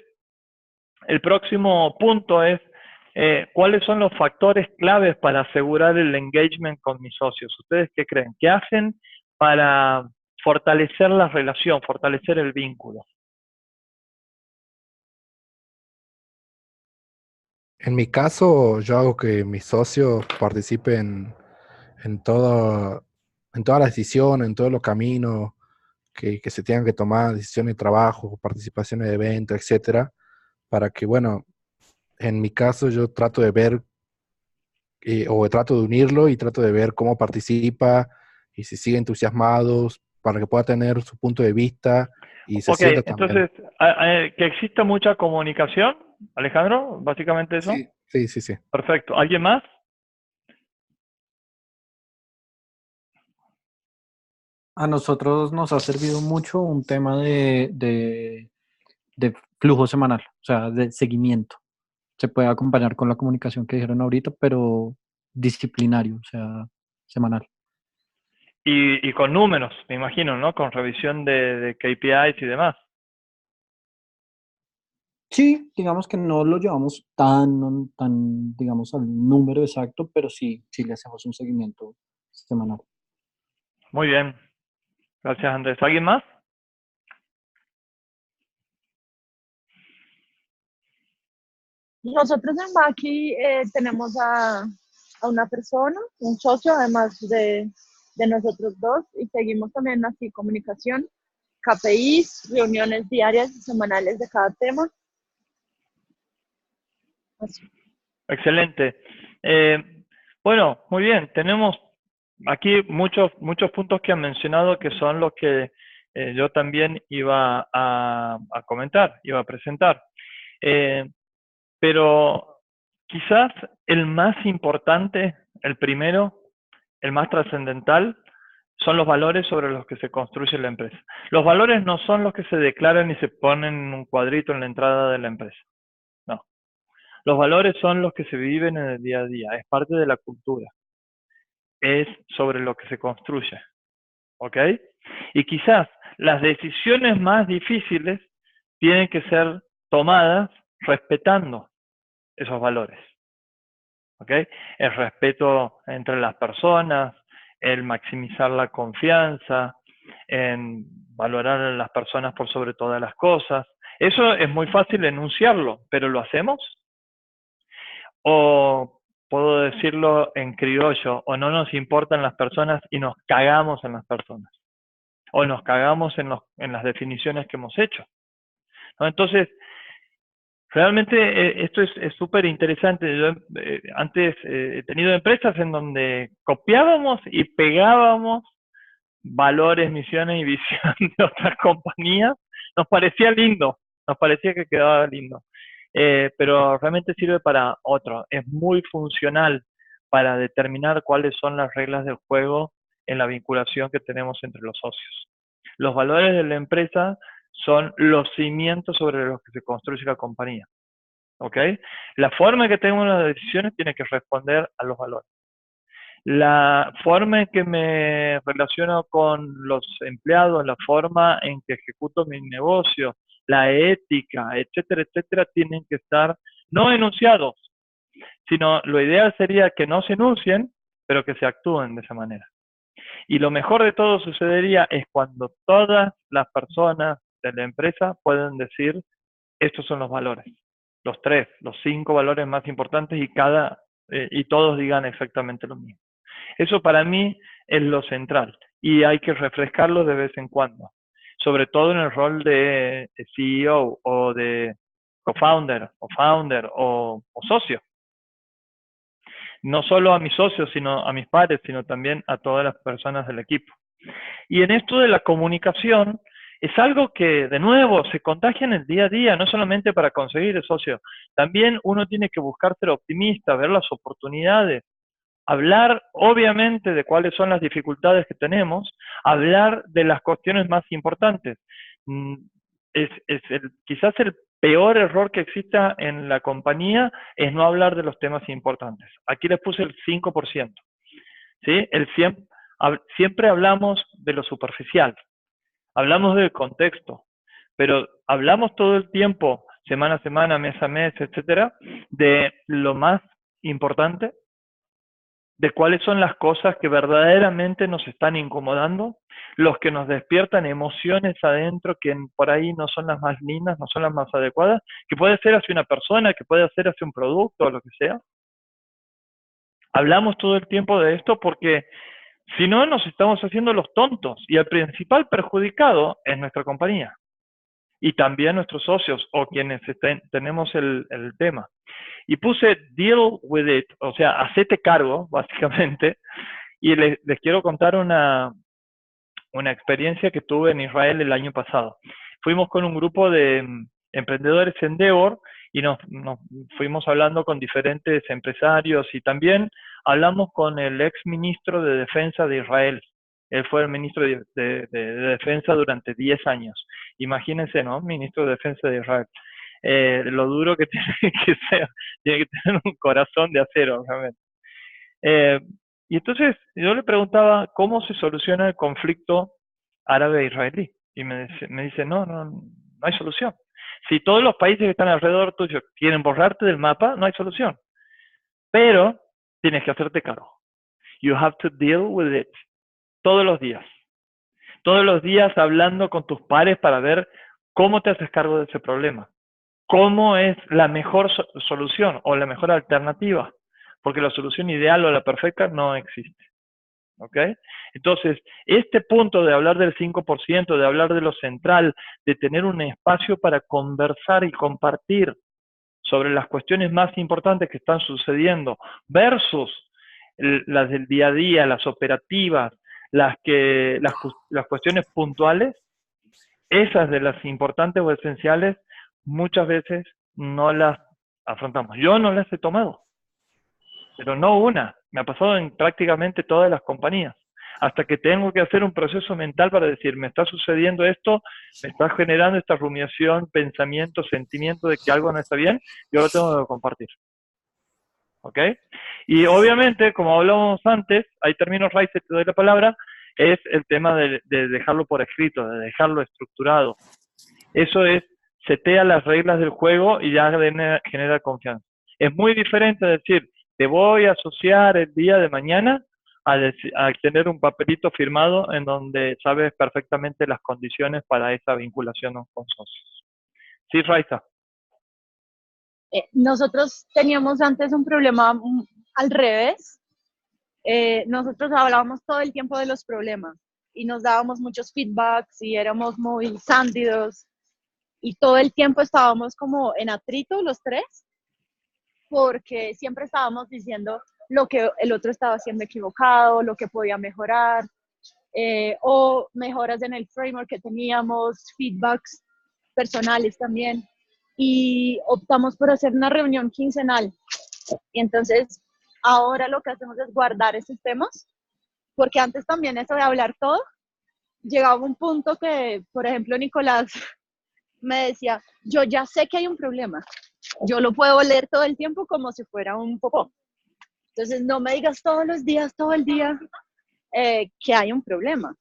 S1: el próximo punto es cuáles son los factores claves para asegurar el engagement con mis socios. ¿Ustedes qué creen? ¿Qué hacen para fortalecer la relación, fortalecer el vínculo?
S12: En mi caso, yo hago que mis socios participen en todo, en todas las decisiones, en todos los caminos que se tengan que tomar, decisiones de trabajo, participaciones de eventos, etcétera, para que, bueno, en mi caso yo trato de ver o trato de unirlo y trato de ver cómo participa y si sigue entusiasmados para que pueda tener su punto de vista y se
S1: Ok,
S12: sienta también.
S1: entonces, que exista mucha comunicación, Alejandro, básicamente eso.
S12: Sí, sí, sí.
S1: Perfecto. ¿Alguien más?
S10: A nosotros nos ha servido mucho un tema de flujo semanal, o sea, de seguimiento. Se puede acompañar con la comunicación que dijeron ahorita, pero disciplinario, o sea, semanal.
S1: Y con números, me imagino, ¿no? Con revisión de KPIs y demás.
S10: Sí, digamos que no lo llevamos tan, digamos, al número exacto, pero sí le hacemos un seguimiento semanal.
S1: Muy bien. Gracias, Andrés. ¿Alguien más?
S11: Nosotros en Maki tenemos a una persona, un socio, además de nosotros dos, y seguimos también así comunicación, KPIs, reuniones diarias y semanales de cada tema. Así.
S1: Excelente. Bueno, muy bien. Tenemos aquí muchos puntos que han mencionado que son los que yo también iba a comentar, iba a presentar. Pero quizás el más importante, el primero, el más trascendental, son los valores sobre los que se construye la empresa. Los valores no son los que se declaran y se ponen en un cuadrito en la entrada de la empresa. No. Los valores son los que se viven en el día a día, es parte de la cultura. Es sobre lo que se construye. ¿Ok? Y quizás las decisiones más difíciles tienen que ser tomadas respetando esos valores. ¿Ok? El respeto entre las personas, el maximizar la confianza, en valorar a las personas por sobre todas las cosas. Eso es muy fácil enunciarlo, pero ¿lo hacemos? O puedo decirlo en criollo, o no nos importan las personas y nos cagamos en las personas. o nos cagamos en las definiciones que hemos hecho, ¿no? Entonces, realmente esto es súper interesante. Yo antes he tenido empresas en donde copiábamos y pegábamos valores, misiones y visión de otras compañías. Nos parecía lindo, nos parecía que quedaba lindo. Pero realmente sirve para otro. Es muy funcional para determinar cuáles son las reglas del juego en la vinculación que tenemos entre los socios. Los valores de la empresa son los cimientos sobre los que se construye la compañía. ¿Ok? La forma en que tenemos las decisiones tiene que responder a los valores. La forma en que me relaciono con los empleados, la forma en que ejecuto mi negocio, la ética, etcétera, etcétera, tienen que estar no enunciados, sino lo ideal sería que no se enuncien, pero que se actúen de esa manera. Y lo mejor de todo sucedería es cuando todas las personas de la empresa pueden decir, estos son los valores, los 3, los 5 valores más importantes y todos digan exactamente lo mismo. Eso para mí es lo central y hay que refrescarlo de vez en cuando, sobre todo en el rol de CEO o de co-founder o founder o socio. No solo a mis socios, sino a mis pares, sino también a todas las personas del equipo. Y en esto de la comunicación, es algo que, de nuevo, se contagia en el día a día, no solamente para conseguir el socio. También uno tiene que buscar ser optimista, ver las oportunidades, hablar, obviamente, de cuáles son las dificultades que tenemos, hablar de las cuestiones más importantes. Quizás el peor error que exista en la compañía es no hablar de los temas importantes. Aquí les puse el 5%. ¿Sí? Siempre hablamos de lo superficial, hablamos del contexto, pero hablamos todo el tiempo, semana a semana, mes a mes, etcétera, de lo más importante, de cuáles son las cosas que verdaderamente nos están incomodando, los que nos despiertan emociones adentro que por ahí no son las más lindas, no son las más adecuadas, que puede ser hacia una persona, que puede ser hacia un producto o lo que sea. Hablamos todo el tiempo de esto porque si no nos estamos haciendo los tontos y el principal perjudicado es nuestra compañía y también nuestros socios o quienes tenemos el tema. Y puse deal with it, o sea, hacete cargo, básicamente. Y les quiero contar una experiencia que tuve en Israel el año pasado. Fuimos con un grupo de emprendedores Endeavor y nos fuimos hablando con diferentes empresarios y también hablamos con el ex ministro de Defensa de Israel. Él fue el ministro de Defensa durante 10 años. Imagínense, ¿no? Ministro de Defensa de Israel. Lo duro que tiene que ser, tiene que tener un corazón de acero, realmente. Y entonces yo le preguntaba cómo se soluciona el conflicto árabe-israelí. Y me dice, no hay solución. Si todos los países que están alrededor tuyo quieren borrarte del mapa, no hay solución. Pero tienes que hacerte cargo. You have to deal with it. Todos los días. Todos los días hablando con tus pares para ver cómo te haces cargo de ese problema. ¿Cómo es la mejor solución o la mejor alternativa? Porque la solución ideal o la perfecta no existe. ¿Ok? Entonces, este punto de hablar del 5%, de hablar de lo central, de tener un espacio para conversar y compartir sobre las cuestiones más importantes que están sucediendo versus las del día a día, las operativas, las cuestiones puntuales, esas de las importantes o esenciales, muchas veces no las afrontamos. Yo no las he tomado, pero no una. Me ha pasado en prácticamente todas las compañías. Hasta que tengo que hacer un proceso mental para decir, me está sucediendo esto, me está generando esta rumiación, pensamiento, sentimiento de que algo no está bien, yo lo tengo que compartir. ¿Ok? Y obviamente, como hablábamos antes, ahí termino, Raiza, te doy la palabra, es el tema de dejarlo por escrito, de dejarlo estructurado. Eso es, setea las reglas del juego y ya genera confianza. Es muy diferente decir, te voy a asociar el día de mañana a tener un papelito firmado en donde sabes perfectamente las condiciones para esa vinculación con socios. Sí, Raiza.
S11: Nosotros teníamos antes un problema al revés. Nosotros hablábamos todo el tiempo de los problemas y nos dábamos muchos feedbacks y éramos muy sándidos y todo el tiempo estábamos como en atrito los tres porque siempre estábamos diciendo lo que el otro estaba haciendo equivocado, lo que podía mejorar, o mejoras en el framework que teníamos, feedbacks personales también. Y optamos por hacer una reunión quincenal. Y entonces, ahora lo que hacemos es guardar esos temas, porque antes también eso de hablar todo, llegaba un punto que, por ejemplo, Nicolás me decía, yo ya sé que hay un problema, yo lo puedo leer todo el tiempo como si fuera un popó. Entonces, no me digas todos los días, todo el día, que hay un problema.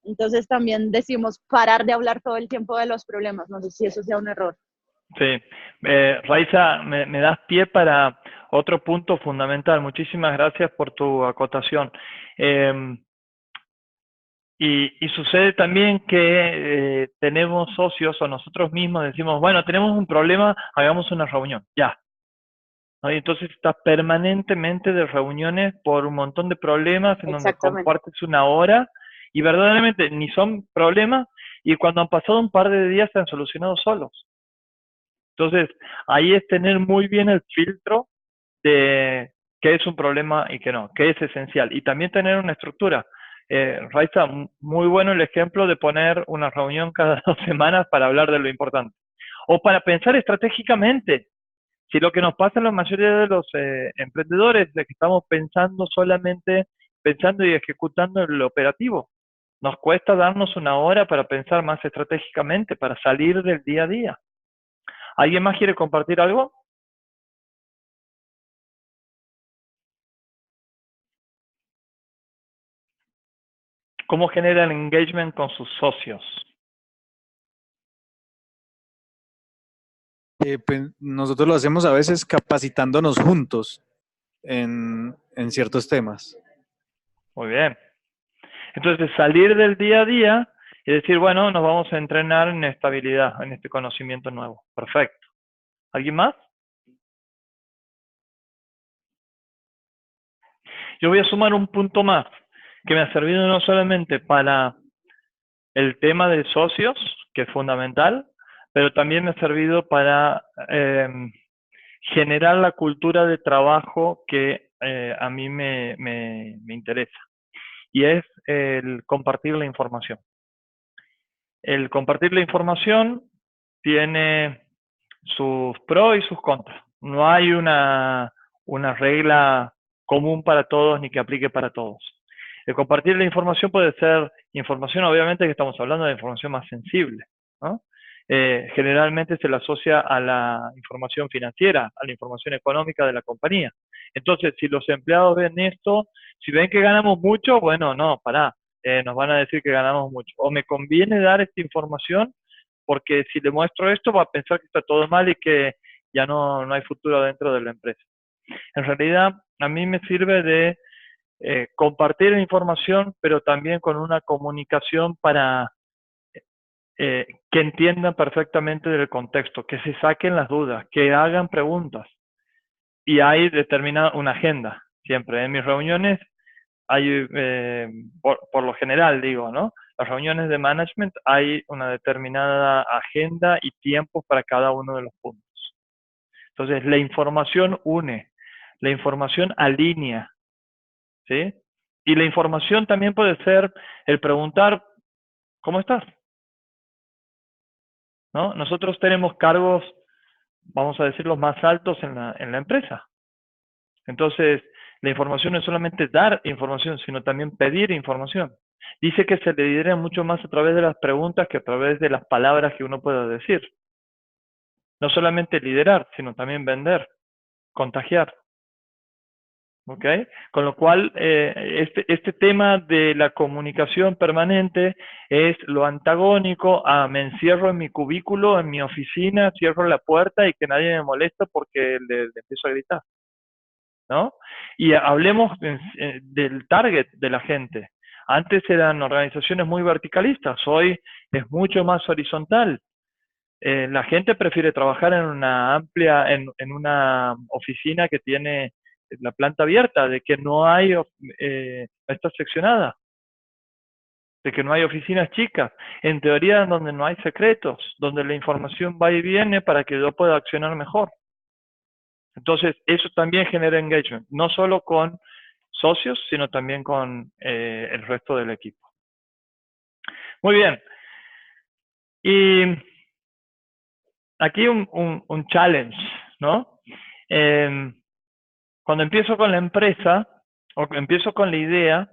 S11: Entonces, también decimos parar de hablar todo el tiempo de los problemas. No sé si eso sea un error.
S1: Sí. Raiza, me das pie para otro punto fundamental. Muchísimas gracias por tu acotación. Y sucede también que tenemos socios o nosotros mismos decimos, bueno, tenemos un problema, hagamos una reunión, ya. ¿No? Y entonces estás permanentemente de reuniones por un montón de problemas en donde compartes una hora y verdaderamente ni son problemas y cuando han pasado un par de días se han solucionado solos. Entonces, ahí es tener muy bien el filtro de qué es un problema y qué no, qué es esencial. Y también tener una estructura. Raiza, muy bueno el ejemplo de poner una reunión cada 2 semanas para hablar de lo importante. O para pensar estratégicamente. Si lo que nos pasa en la mayoría de los emprendedores es que estamos pensando y ejecutando el operativo. Nos cuesta darnos una hora para pensar más estratégicamente, para salir del día a día. ¿Alguien más quiere compartir algo? ¿Cómo generan engagement con sus socios?
S7: Pues nosotros lo hacemos a veces capacitándonos juntos en ciertos temas.
S1: Muy bien. Entonces, salir del día a día y decir, bueno, nos vamos a entrenar en estabilidad, en este conocimiento nuevo. Perfecto. ¿Alguien más? Yo voy a sumar un punto más que me ha servido no solamente para el tema de socios, que es fundamental, pero también me ha servido para generar la cultura de trabajo que a mí me interesa. Y es el compartir la información. El compartir la información tiene sus pros y sus contras. No hay una regla común para todos ni que aplique para todos. El compartir la información puede ser información, obviamente que estamos hablando de información más sensible, ¿no? Generalmente se la asocia a la información financiera, a la información económica de la compañía. Entonces, si los empleados ven esto, si ven que ganamos mucho, bueno, no, pará, nos van a decir que ganamos mucho. O me conviene dar esta información porque si le muestro esto va a pensar que está todo mal y que ya no hay futuro dentro de la empresa. En realidad, a mí me sirve de compartir la información, pero también con una comunicación para que entiendan perfectamente del contexto, que se saquen las dudas, que hagan preguntas. Y hay determinada una agenda, siempre. En mis reuniones hay, por lo general digo, ¿no? Las reuniones de management hay una determinada agenda y tiempo para cada uno de los puntos. Entonces, la información une, la información alinea, ¿sí? Y la información también puede ser el preguntar, ¿cómo estás? ¿No? Nosotros tenemos cargos, vamos a decir, los más altos en la empresa. Entonces, la información no es solamente dar información, sino también pedir información. Dice que se lidera mucho más a través de las preguntas que a través de las palabras que uno pueda decir. No solamente liderar, sino también vender, contagiar. ¿Ok? Con lo cual, este tema de la comunicación permanente es lo antagónico a me encierro en mi cubículo, en mi oficina, cierro la puerta y que nadie me molesta porque le empiezo a gritar, ¿no? Y hablemos del target de la gente. Antes eran organizaciones muy verticalistas, hoy es mucho más horizontal. La gente prefiere trabajar en una en una oficina que tiene la planta abierta, de que no hay, está seccionada. de que no hay oficinas chicas, en teoría donde no hay secretos, donde la información va y viene para que yo pueda accionar mejor. Entonces, eso también genera engagement, no solo con socios, sino también con el resto del equipo. Muy bien. Y aquí un challenge, ¿no? Cuando empiezo con la empresa, o empiezo con la idea,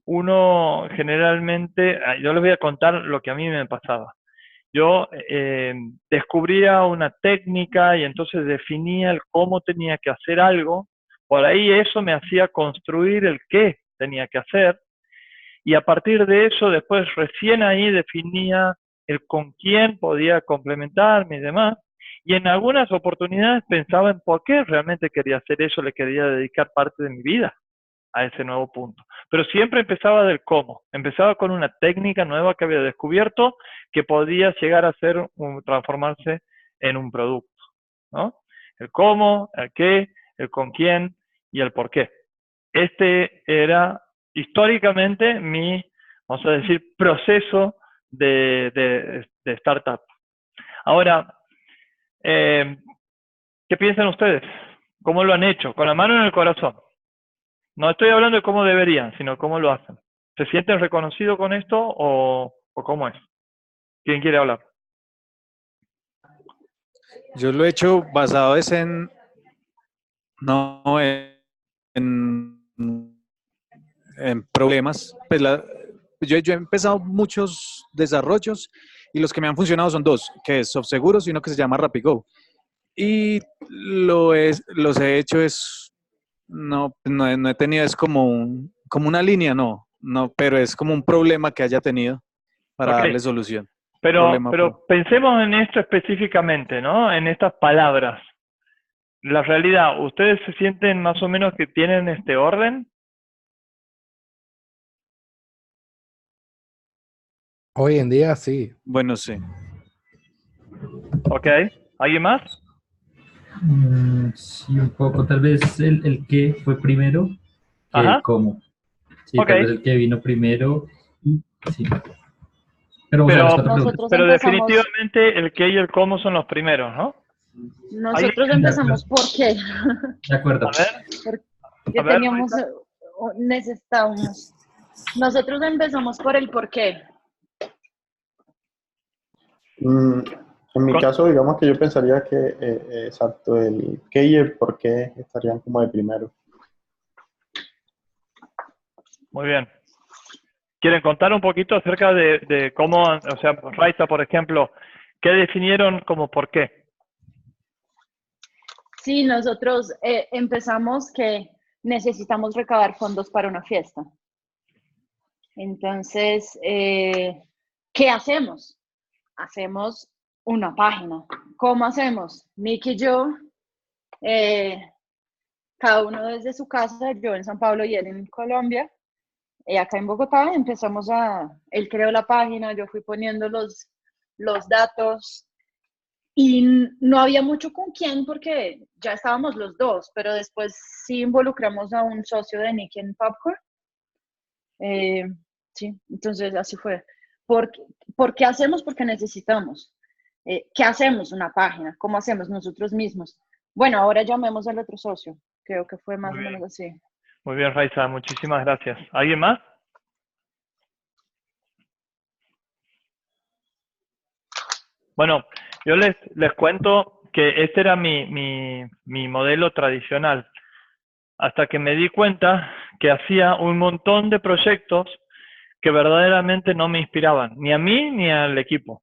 S1: uno generalmente, yo les voy a contar lo que a mí me pasaba. Yo descubría una técnica y entonces definía el cómo tenía que hacer algo. Por ahí eso me hacía construir el qué tenía que hacer. Y a partir de eso, después recién ahí definía el con quién podía complementarme y demás. Y en algunas oportunidades pensaba en por qué realmente quería hacer eso, le quería dedicar parte de mi vida a ese nuevo punto. Pero siempre empezaba del cómo. Empezaba con una técnica nueva que había descubierto que podía llegar a ser transformarse en un producto, ¿no? El cómo, el qué, el con quién y el por qué. Este era históricamente mi, vamos a decir, proceso de startup. Ahora, ¿qué piensan ustedes? ¿Cómo lo han hecho? Con la mano en el corazón. No estoy hablando de cómo deberían, sino cómo lo hacen. ¿Se sienten reconocidos con esto o cómo es? ¿Quién quiere hablar?
S7: Yo lo he hecho basado es en, no en problemas. Pues yo he empezado muchos desarrollos y los que me han funcionado son dos, que es SoftSeguros y uno que se llama RapiGo. Y los he hecho no he tenido, es como una línea, no, pero es como un problema que haya tenido para darle solución.
S1: Pero pensemos en esto específicamente, ¿no? En estas palabras. La realidad, ¿ustedes se sienten más o menos que tienen este orden?
S12: Hoy en día sí.
S7: Bueno, sí.
S1: Ok. ¿Alguien más?
S2: Sí, un poco. Tal vez el qué fue primero que
S1: Ajá.
S2: el cómo. Sí,
S1: Ok.
S2: tal vez el que vino primero. Sí. Pero vamos a ver las cuatro preguntas.
S1: Pero definitivamente el qué y el cómo son los primeros, ¿no?
S11: Nosotros empezamos por qué.
S2: De acuerdo.
S1: A ver.
S11: Porque teníamos, necesitábamos. Nosotros empezamos por el por qué.
S13: En mi caso, digamos que yo pensaría que, exacto, el qué y el por qué estarían como de primero.
S1: Muy bien. ¿Quieren contar un poquito acerca de cómo, o sea, Raiza, por ejemplo, qué definieron como por qué?
S11: Sí, nosotros empezamos que necesitamos recabar fondos para una fiesta. Entonces, ¿qué hacemos? Hacemos una página. ¿Cómo hacemos? Nick y yo, cada uno desde su casa, yo en San Pablo y él en Colombia, acá en Bogotá, él creó la página, yo fui poniendo los datos y no había mucho con quién porque ya estábamos los dos, pero después sí involucramos a un socio de Nick en Popcorn. Sí, entonces así fue. ¿Por qué hacemos? Porque necesitamos. ¿Qué hacemos? Una página. ¿Cómo hacemos nosotros mismos? Bueno, ahora llamemos al otro socio. Creo que fue más o menos así.
S1: Muy bien, Raiza, muchísimas gracias. ¿Alguien más? Bueno, yo les cuento que este era mi modelo tradicional, hasta que me di cuenta que hacía un montón de proyectos que verdaderamente no me inspiraban, ni a mí ni al equipo,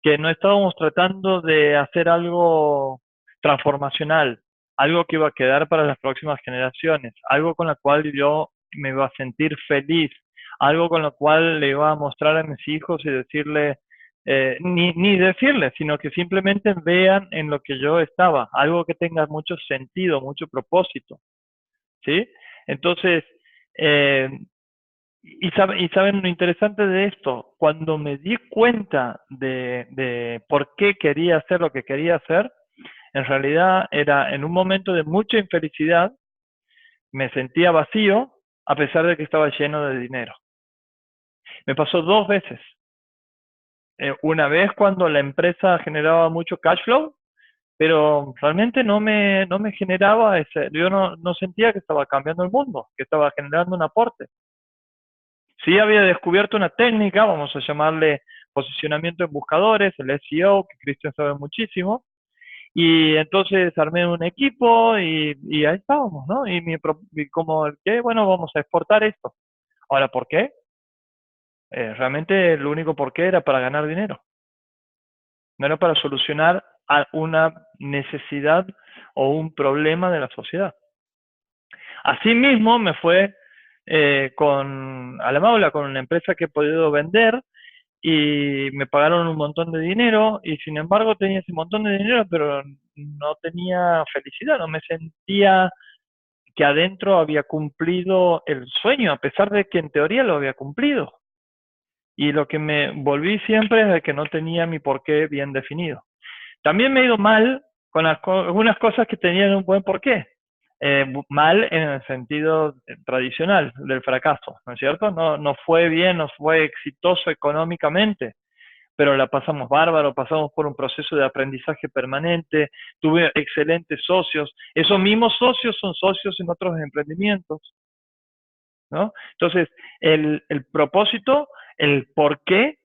S1: que no estábamos tratando de hacer algo transformacional, algo que iba a quedar para las próximas generaciones, algo con lo cual yo me iba a sentir feliz, algo con lo cual le iba a mostrar a mis hijos y decirle, ni decirles, sino que simplemente vean en lo que yo estaba, algo que tenga mucho sentido, mucho propósito, ¿sí? Entonces, y saben lo interesante de esto, cuando me di cuenta de por qué quería hacer lo que quería hacer, en realidad era en un momento de mucha infelicidad, me sentía vacío a pesar de que estaba lleno de dinero. Me pasó 2 veces. Una vez cuando la empresa generaba mucho cash flow, pero realmente no me generaba yo no sentía que estaba cambiando el mundo, que estaba generando un aporte. Sí había descubierto una técnica, vamos a llamarle posicionamiento en buscadores, el SEO, que Cristian sabe muchísimo, y entonces armé un equipo y ahí estábamos, ¿no? Y como que, bueno, vamos a exportar esto. Ahora, ¿por qué? Realmente el único por qué era para ganar dinero. No era para solucionar una necesidad o un problema de la sociedad. Asimismo, me fue a la Maula con una empresa que he podido vender y me pagaron un montón de dinero y sin embargo tenía ese montón de dinero, pero no tenía felicidad, no me sentía que adentro había cumplido el sueño, a pesar de que en teoría lo había cumplido. Y lo que me volví siempre es de que no tenía mi porqué bien definido. También me he ido mal con algunas cosas que tenían un buen porqué. Mal en el sentido tradicional del fracaso, ¿no es cierto? No fue bien, no fue exitoso económicamente, pero la pasamos bárbaro, pasamos por un proceso de aprendizaje permanente, tuve excelentes socios, esos mismos socios son socios en otros emprendimientos, ¿no? Entonces, el propósito, el por qué,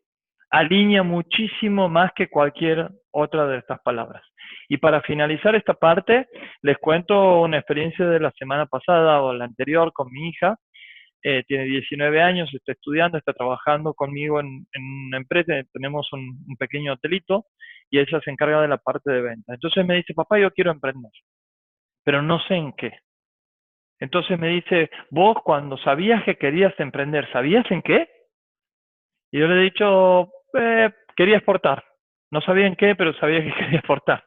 S1: alinea muchísimo más que cualquier otra de estas palabras. Y para finalizar esta parte, les cuento una experiencia de la semana pasada o la anterior con mi hija. Tiene 19 años, está estudiando, está trabajando conmigo en una empresa, tenemos un pequeño hotelito y ella se encarga de la parte de venta. Entonces me dice, papá, yo quiero emprender, pero no sé en qué. Entonces me dice, vos cuando sabías que querías emprender, ¿sabías en qué? Y yo le he dicho, quería exportar. No sabía en qué, pero sabía que quería exportar.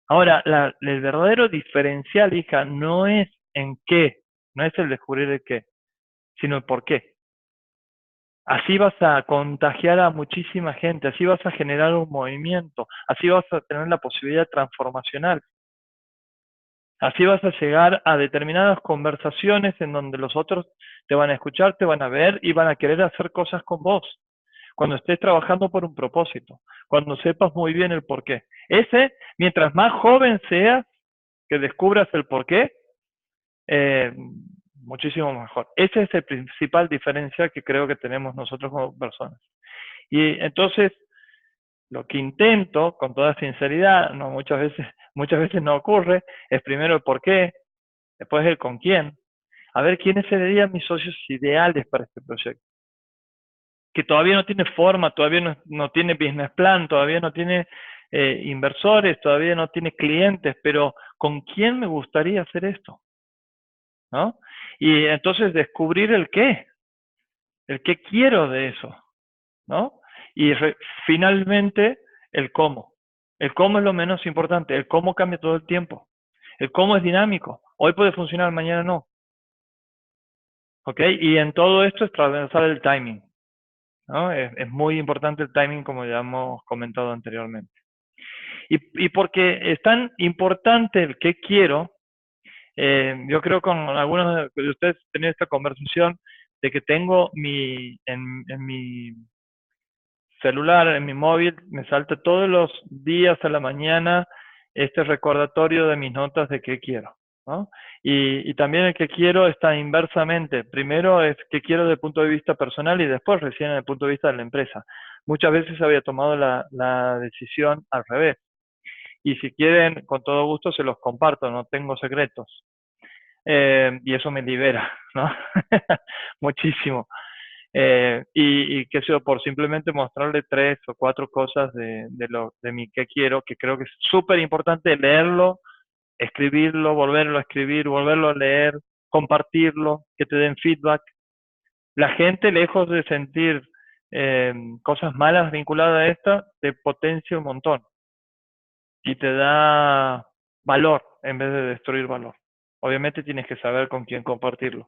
S1: Ahora, el verdadero diferencial, hija, no es en qué, no es el descubrir el qué, sino el por qué. Así vas a contagiar a muchísima gente, así vas a generar un movimiento, así vas a tener la posibilidad transformacional. Así vas a llegar a determinadas conversaciones en donde los otros te van a escuchar, te van a ver y van a querer hacer cosas con vos. Cuando estés trabajando por un propósito, cuando sepas muy bien el porqué. Mientras más joven seas, que descubras el porqué, muchísimo mejor. Ese es el principal diferencial que creo que tenemos nosotros como personas. Y entonces, lo que intento, con toda sinceridad, muchas veces no ocurre, es primero el por qué, después el con quién. A ver, ¿quiénes serían mis socios ideales para este proyecto? Que todavía no tiene forma, todavía no tiene business plan, todavía no tiene inversores, todavía no tiene clientes, pero ¿con quién me gustaría hacer esto? ¿No? Y entonces descubrir el qué quiero de eso, ¿no? Y finalmente el cómo. El cómo es lo menos importante, el cómo cambia todo el tiempo. El cómo es dinámico, hoy puede funcionar, mañana no. ¿Ok? Y en todo esto es transversal el timing, ¿no? Es muy importante el timing, como ya hemos comentado anteriormente. Y porque es tan importante el qué quiero, yo creo con algunos de ustedes tener esta conversación de que tengo en mi celular, en mi móvil, me salta todos los días a la mañana este recordatorio de mis notas de qué quiero, ¿no? Y también el que quiero está inversamente. Primero es qué quiero desde el punto de vista personal y después recién desde el punto de vista de la empresa. Muchas veces había tomado la decisión al revés. Y si quieren, con todo gusto se los comparto, no tengo secretos. Y eso me libera, ¿no? Muchísimo. Y qué sé yo, por simplemente mostrarle 3 o 4 cosas de mi qué quiero, que creo que es súper importante leerlo, escribirlo, volverlo a escribir, volverlo a leer, compartirlo, que te den feedback. La gente, lejos de sentir cosas malas vinculadas a esta, te potencia un montón y te da valor en vez de destruir valor. Obviamente tienes que saber con quién compartirlo.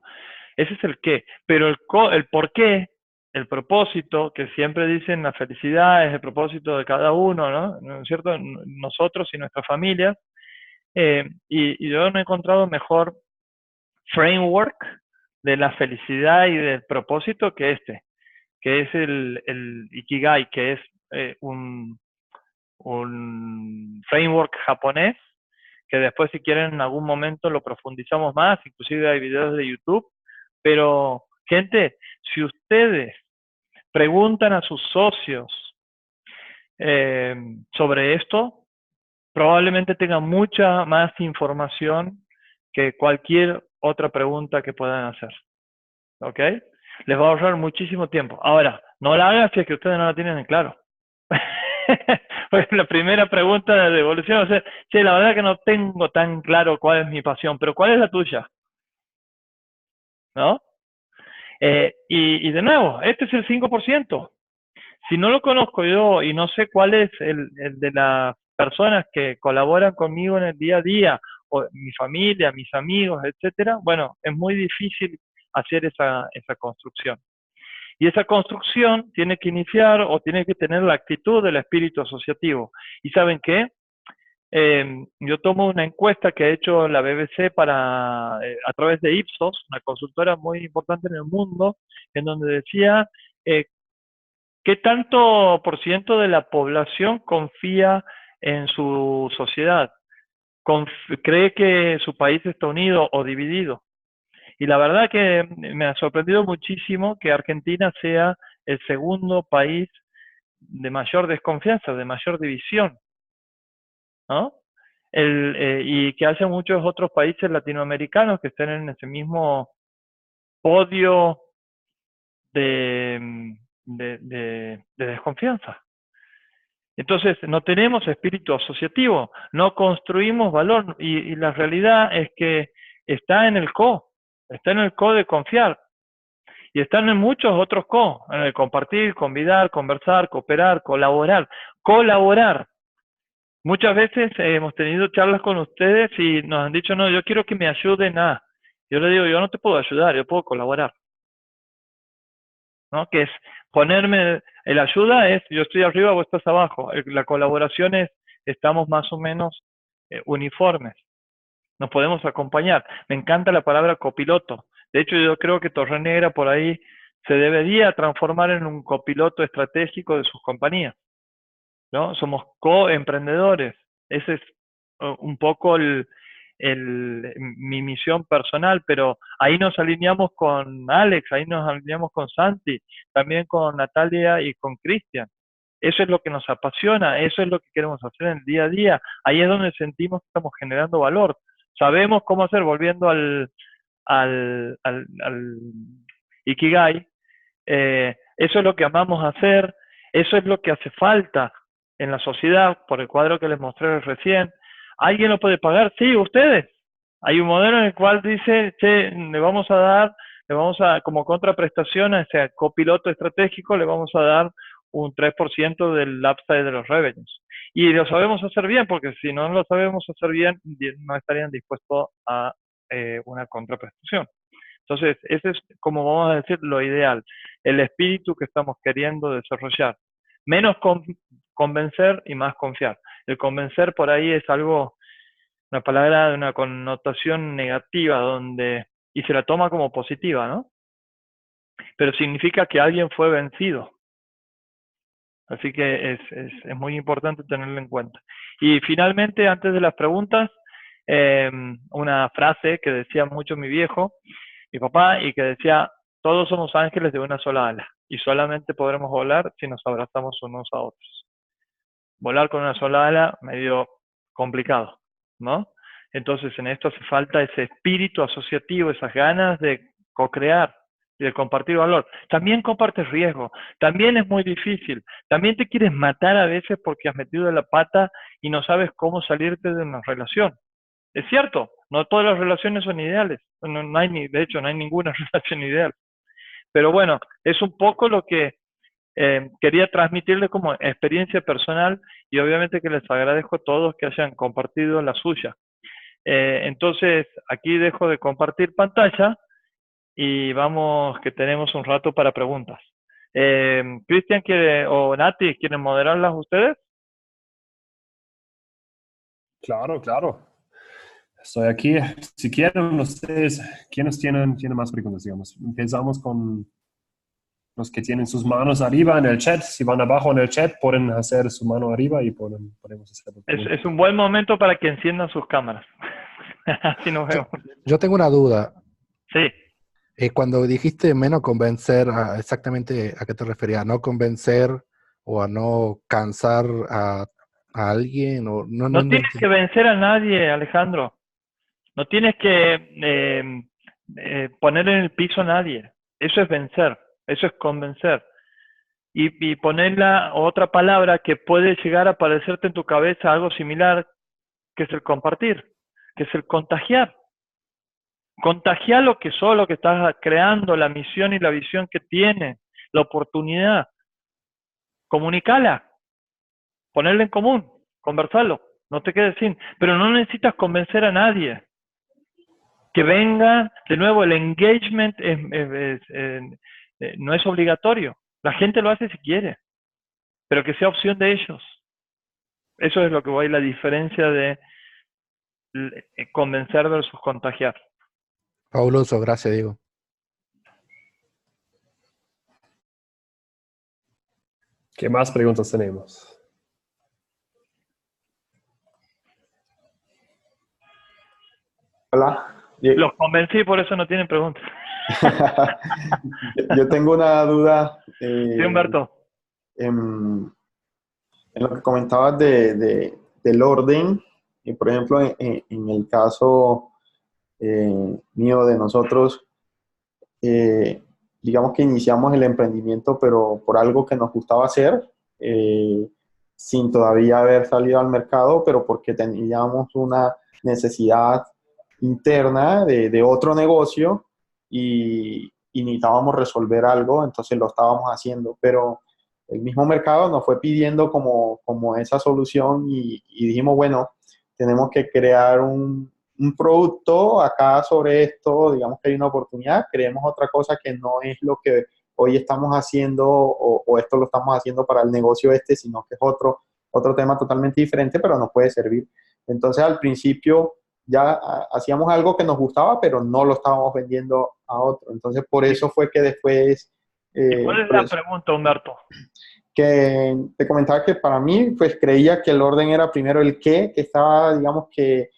S1: Ese es el qué, pero el por qué, el propósito, que siempre dicen la felicidad es el propósito de cada uno, ¿no es cierto? Nosotros y nuestras familias. Y yo no he encontrado mejor framework de la felicidad y del propósito que que es el Ikigai, que es un framework japonés, que después si quieren en algún momento lo profundizamos más, inclusive hay videos de YouTube, pero gente, si ustedes preguntan a sus socios sobre esto, probablemente tengan mucha más información que cualquier otra pregunta que puedan hacer. ¿Ok? Les va a ahorrar muchísimo tiempo. Ahora, no la hagan si es que ustedes no la tienen en claro. Porque la primera pregunta de devolución va a ser, che, la verdad que no tengo tan claro cuál es mi pasión, pero ¿cuál es la tuya? ¿No? Y de nuevo, este es el 5%. Si no lo conozco yo y no sé cuál es el de las personas que colaboran conmigo en el día a día, o mi familia, mis amigos, etcétera, bueno, es muy difícil hacer esa construcción. Y esa construcción tiene que iniciar o tiene que tener la actitud del espíritu asociativo. ¿Y saben qué? Yo tomo una encuesta que ha hecho la BBC a través de Ipsos, una consultora muy importante en el mundo, en donde decía ¿qué tanto por ciento de la población confía en su sociedad? ¿Cree que su país está unido o dividido? Y la verdad que me ha sorprendido muchísimo que Argentina sea el segundo país de mayor desconfianza, de mayor división, ¿no? Y que haya muchos otros países latinoamericanos que estén en ese mismo podio de desconfianza. Entonces, no tenemos espíritu asociativo, no construimos valor y la realidad es que está en el co de confiar y están en muchos otros co, en el compartir, convidar, conversar, cooperar, colaborar. Muchas veces hemos tenido charlas con ustedes y nos han dicho, no, yo quiero que me ayuden a. Yo le digo, yo no te puedo ayudar, yo puedo colaborar. ¿No? Que es ponerme, el ayuda es yo estoy arriba, vos estás abajo. La colaboración es estamos más o menos uniformes. Nos podemos acompañar. Me encanta la palabra copiloto. De hecho, yo creo que Torre Negra por ahí se debería transformar en un copiloto estratégico de sus compañías, ¿no? Somos coemprendedores. Ese es un poco mi misión personal, pero ahí nos alineamos con Alex, ahí nos alineamos con Santi, también con Natalia y con Cristian. Eso es lo que nos apasiona, eso es lo que queremos hacer en el día a día. Ahí es donde sentimos que estamos generando valor. Sabemos cómo hacer, volviendo al Ikigai, eso es lo que amamos hacer, eso es lo que hace falta en la sociedad, por el cuadro que les mostré recién. ¿Alguien lo puede pagar? Sí, ustedes. Hay un modelo en el cual dice, che, le vamos a, como contraprestación a ese copiloto estratégico, le vamos a dar un 3% del upside de los revenues. Y lo sabemos hacer bien, porque si no lo sabemos hacer bien, no estarían dispuestos a una contraprestación. Entonces, ese es, como vamos a decir, lo ideal, el espíritu que estamos queriendo desarrollar. Menos convencer y más confiar. El convencer por ahí es algo, una palabra de una connotación negativa, y se la toma como positiva, ¿no? Pero significa que alguien fue vencido. Así que es muy importante tenerlo en cuenta. Y finalmente, antes de las preguntas, una frase que decía mucho mi viejo, mi papá, y que decía, todos somos ángeles de una sola ala, y solamente podremos volar si nos abrazamos unos a otros. Volar con una sola ala, medio complicado, ¿no? Entonces, en esto hace falta ese espíritu asociativo, esas ganas de co-crear y de compartir valor. También compartes riesgo, también es muy difícil, también te quieres matar a veces porque has metido la pata y no sabes cómo salirte de una relación. Es cierto, no todas las relaciones son ideales, de hecho no hay ninguna relación ideal. Pero bueno, es un poco lo que quería transmitirles como experiencia personal y obviamente que les agradezco a todos que hayan compartido la suya. Entonces, aquí dejo de compartir pantalla y vamos, que tenemos un rato para preguntas. Cristian o Nati, ¿quieren moderarlas ustedes?
S9: Claro, claro. Estoy aquí. Si quieren ustedes, ¿quiénes tienen más preguntas, digamos? Empezamos con los que tienen sus manos arriba en el chat, si van abajo en el chat, pueden hacer su mano arriba y podemos hacerlo.
S1: Es un buen momento para que enciendan sus cámaras. Así nos vemos.
S12: Yo tengo una duda.
S1: Sí.
S12: Cuando dijiste menos convencer, exactamente a qué te referías, ¿a no convencer o a no cansar a alguien? O,
S1: no tienes que vencer a nadie, Alejandro. No tienes que poner en el piso a nadie. Eso es vencer, eso es convencer. Y poner otra palabra que puede llegar a aparecerte en tu cabeza, algo similar, que es el compartir, que es el contagiar. Contagiar lo que sos, lo que estás creando, la misión y la visión que tienes, la oportunidad. Comunicala, ponerla en común, conversarlo, no te quedes sin. Pero no necesitas convencer a nadie. Que venga, de nuevo, el engagement no es obligatorio. La gente lo hace si quiere, pero que sea opción de ellos. Eso es lo que voy, la diferencia de convencer versus contagiar.
S12: Fabuloso, gracias, Diego.
S9: ¿Qué más preguntas tenemos?
S13: Hola.
S1: Los convencí, por eso no tienen preguntas.
S13: Yo tengo una duda.
S1: Sí, Humberto.
S13: En lo que comentabas del orden, y por ejemplo, en el caso mío de nosotros, digamos que iniciamos el emprendimiento, pero por algo que nos gustaba hacer, sin todavía haber salido al mercado, pero porque teníamos una necesidad interna de otro negocio y necesitábamos resolver algo, entonces lo estábamos haciendo, pero el mismo mercado nos fue pidiendo como esa solución y dijimos, bueno, tenemos que crear un producto acá sobre esto, digamos que hay una oportunidad, creemos otra cosa que no es lo que hoy estamos haciendo o esto lo estamos haciendo para el negocio sino que es otro tema totalmente diferente, pero nos puede servir. Entonces al principio ya hacíamos algo que nos gustaba, pero no lo estábamos vendiendo a otro. Entonces por eso fue que después...
S1: ¿Cuál es la pregunta, Humberto?
S13: Que te comentaba que para mí, pues creía que el orden era primero el qué, que estaba, digamos que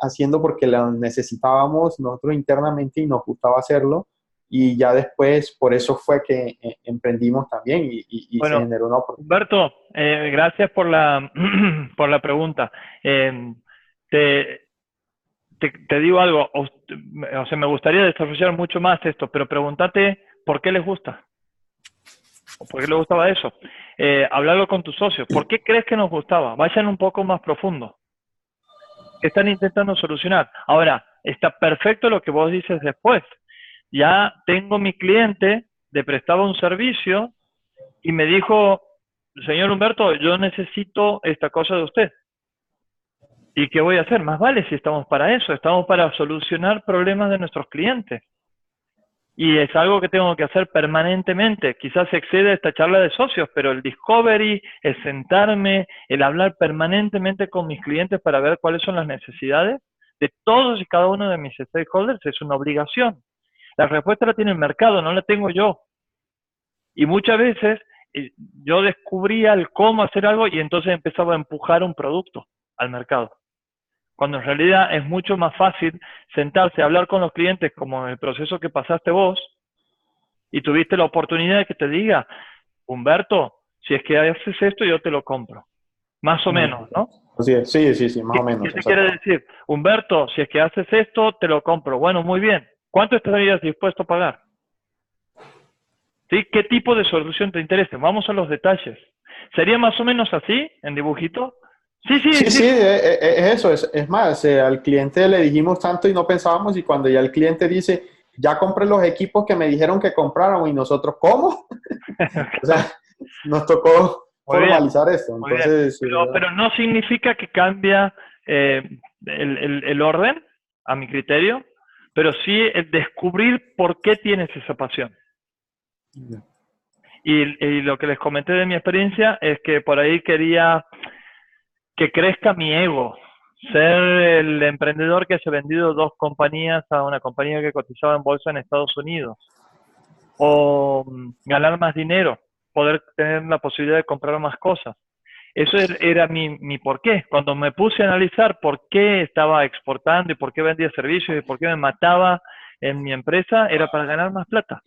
S13: haciendo porque lo necesitábamos nosotros internamente y nos gustaba hacerlo, y ya después por eso fue que emprendimos también y
S1: bueno, se
S13: generó una oportunidad.
S1: Humberto, gracias por la pregunta. Te digo algo, o sea, me gustaría desarrollar mucho más esto, pero pregúntate por qué les gusta. ¿O por qué les gustaba eso? Hablarlo con tus socios. ¿Por qué crees que nos gustaba? Vayan un poco más profundo. ¿Qué están intentando solucionar? Ahora, está perfecto lo que vos dices después. Ya tengo mi cliente, le prestaba un servicio y me dijo, señor Humberto, yo necesito esta cosa de usted. ¿Y qué voy a hacer? Más vale si estamos para eso, estamos para solucionar problemas de nuestros clientes. Y es algo que tengo que hacer permanentemente. Quizás se excede esta charla de socios, pero el discovery, el sentarme, el hablar permanentemente con mis clientes para ver cuáles son las necesidades de todos y cada uno de mis stakeholders es una obligación. La respuesta la tiene el mercado, no la tengo yo. Y muchas veces yo descubría el cómo hacer algo y entonces empezaba a empujar un producto al mercado. Cuando en realidad es mucho más fácil sentarse a hablar con los clientes como en el proceso que pasaste vos y tuviste la oportunidad de que te diga, Humberto, si es que haces esto yo te lo compro. Más o menos, ¿no?
S13: Sí, más o menos.
S1: ¿Qué te quiere decir? Humberto, si es que haces esto, te lo compro. Bueno, muy bien. ¿Cuánto estarías dispuesto a pagar? ¿Sí? ¿Qué tipo de solución te interesa? Vamos a los detalles. ¿Sería más o menos así, en dibujito? Sí,
S13: es eso. Es más, al cliente le dijimos tanto y no pensábamos, y cuando ya el cliente dice, ya compré los equipos que me dijeron que compraron, y nosotros, ¿cómo? O sea, nos tocó formalizar esto. Entonces,
S1: pero no significa que cambia el orden, a mi criterio, pero sí el descubrir por qué tienes esa pasión. Y lo que les comenté de mi experiencia es que por ahí quería que crezca mi ego, ser el emprendedor que haya vendido 2 compañías a una compañía que cotizaba en bolsa en Estados Unidos. o ganar más dinero, poder tener la posibilidad de comprar más cosas. Eso era mi porqué. Cuando me puse a analizar por qué estaba exportando y por qué vendía servicios y por qué me mataba en mi empresa, era para ganar más plata.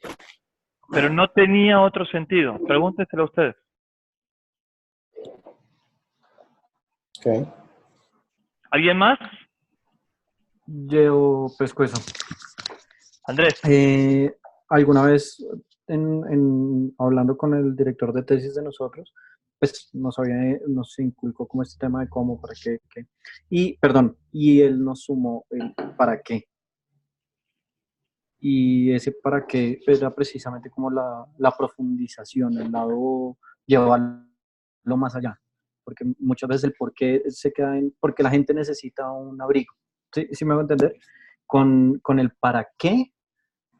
S1: Pero no tenía otro sentido. Pregúntenselo a ustedes.
S13: Okay.
S1: ¿Alguien más?
S10: Yo pesco eso.
S1: Andrés.
S10: Alguna vez, hablando con el director de tesis de nosotros, pues nos inculcó como este tema de cómo, para qué, qué. Y él nos sumó el para qué. Y ese para qué era precisamente como la profundización, el lado, llevarlo más allá. Porque muchas veces el por qué se queda en, porque la gente necesita un abrigo. ¿Sí, sí me voy a entender? Con el para qué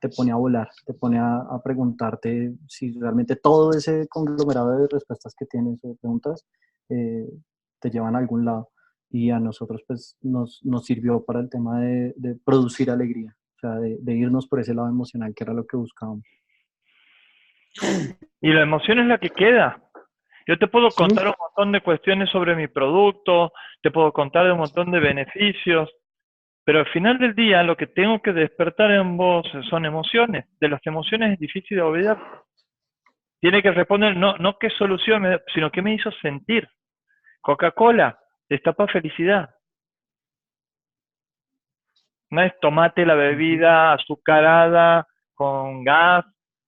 S10: te pone a volar, te pone a preguntarte si realmente todo ese conglomerado de respuestas que tienes o de preguntas te llevan a algún lado. Y a nosotros pues nos sirvió para el tema de producir alegría, o sea, de irnos por ese lado emocional, que era lo que buscábamos.
S1: Y la emoción es la que queda. Yo te puedo contar un montón de cuestiones sobre mi producto, te puedo contar un montón de beneficios, pero al final del día lo que tengo que despertar en vos son emociones. De las emociones es difícil de olvidar. Tiene que responder no qué solución, sino qué me hizo sentir. Coca-Cola, destapa felicidad. No es tomate la bebida azucarada con gas,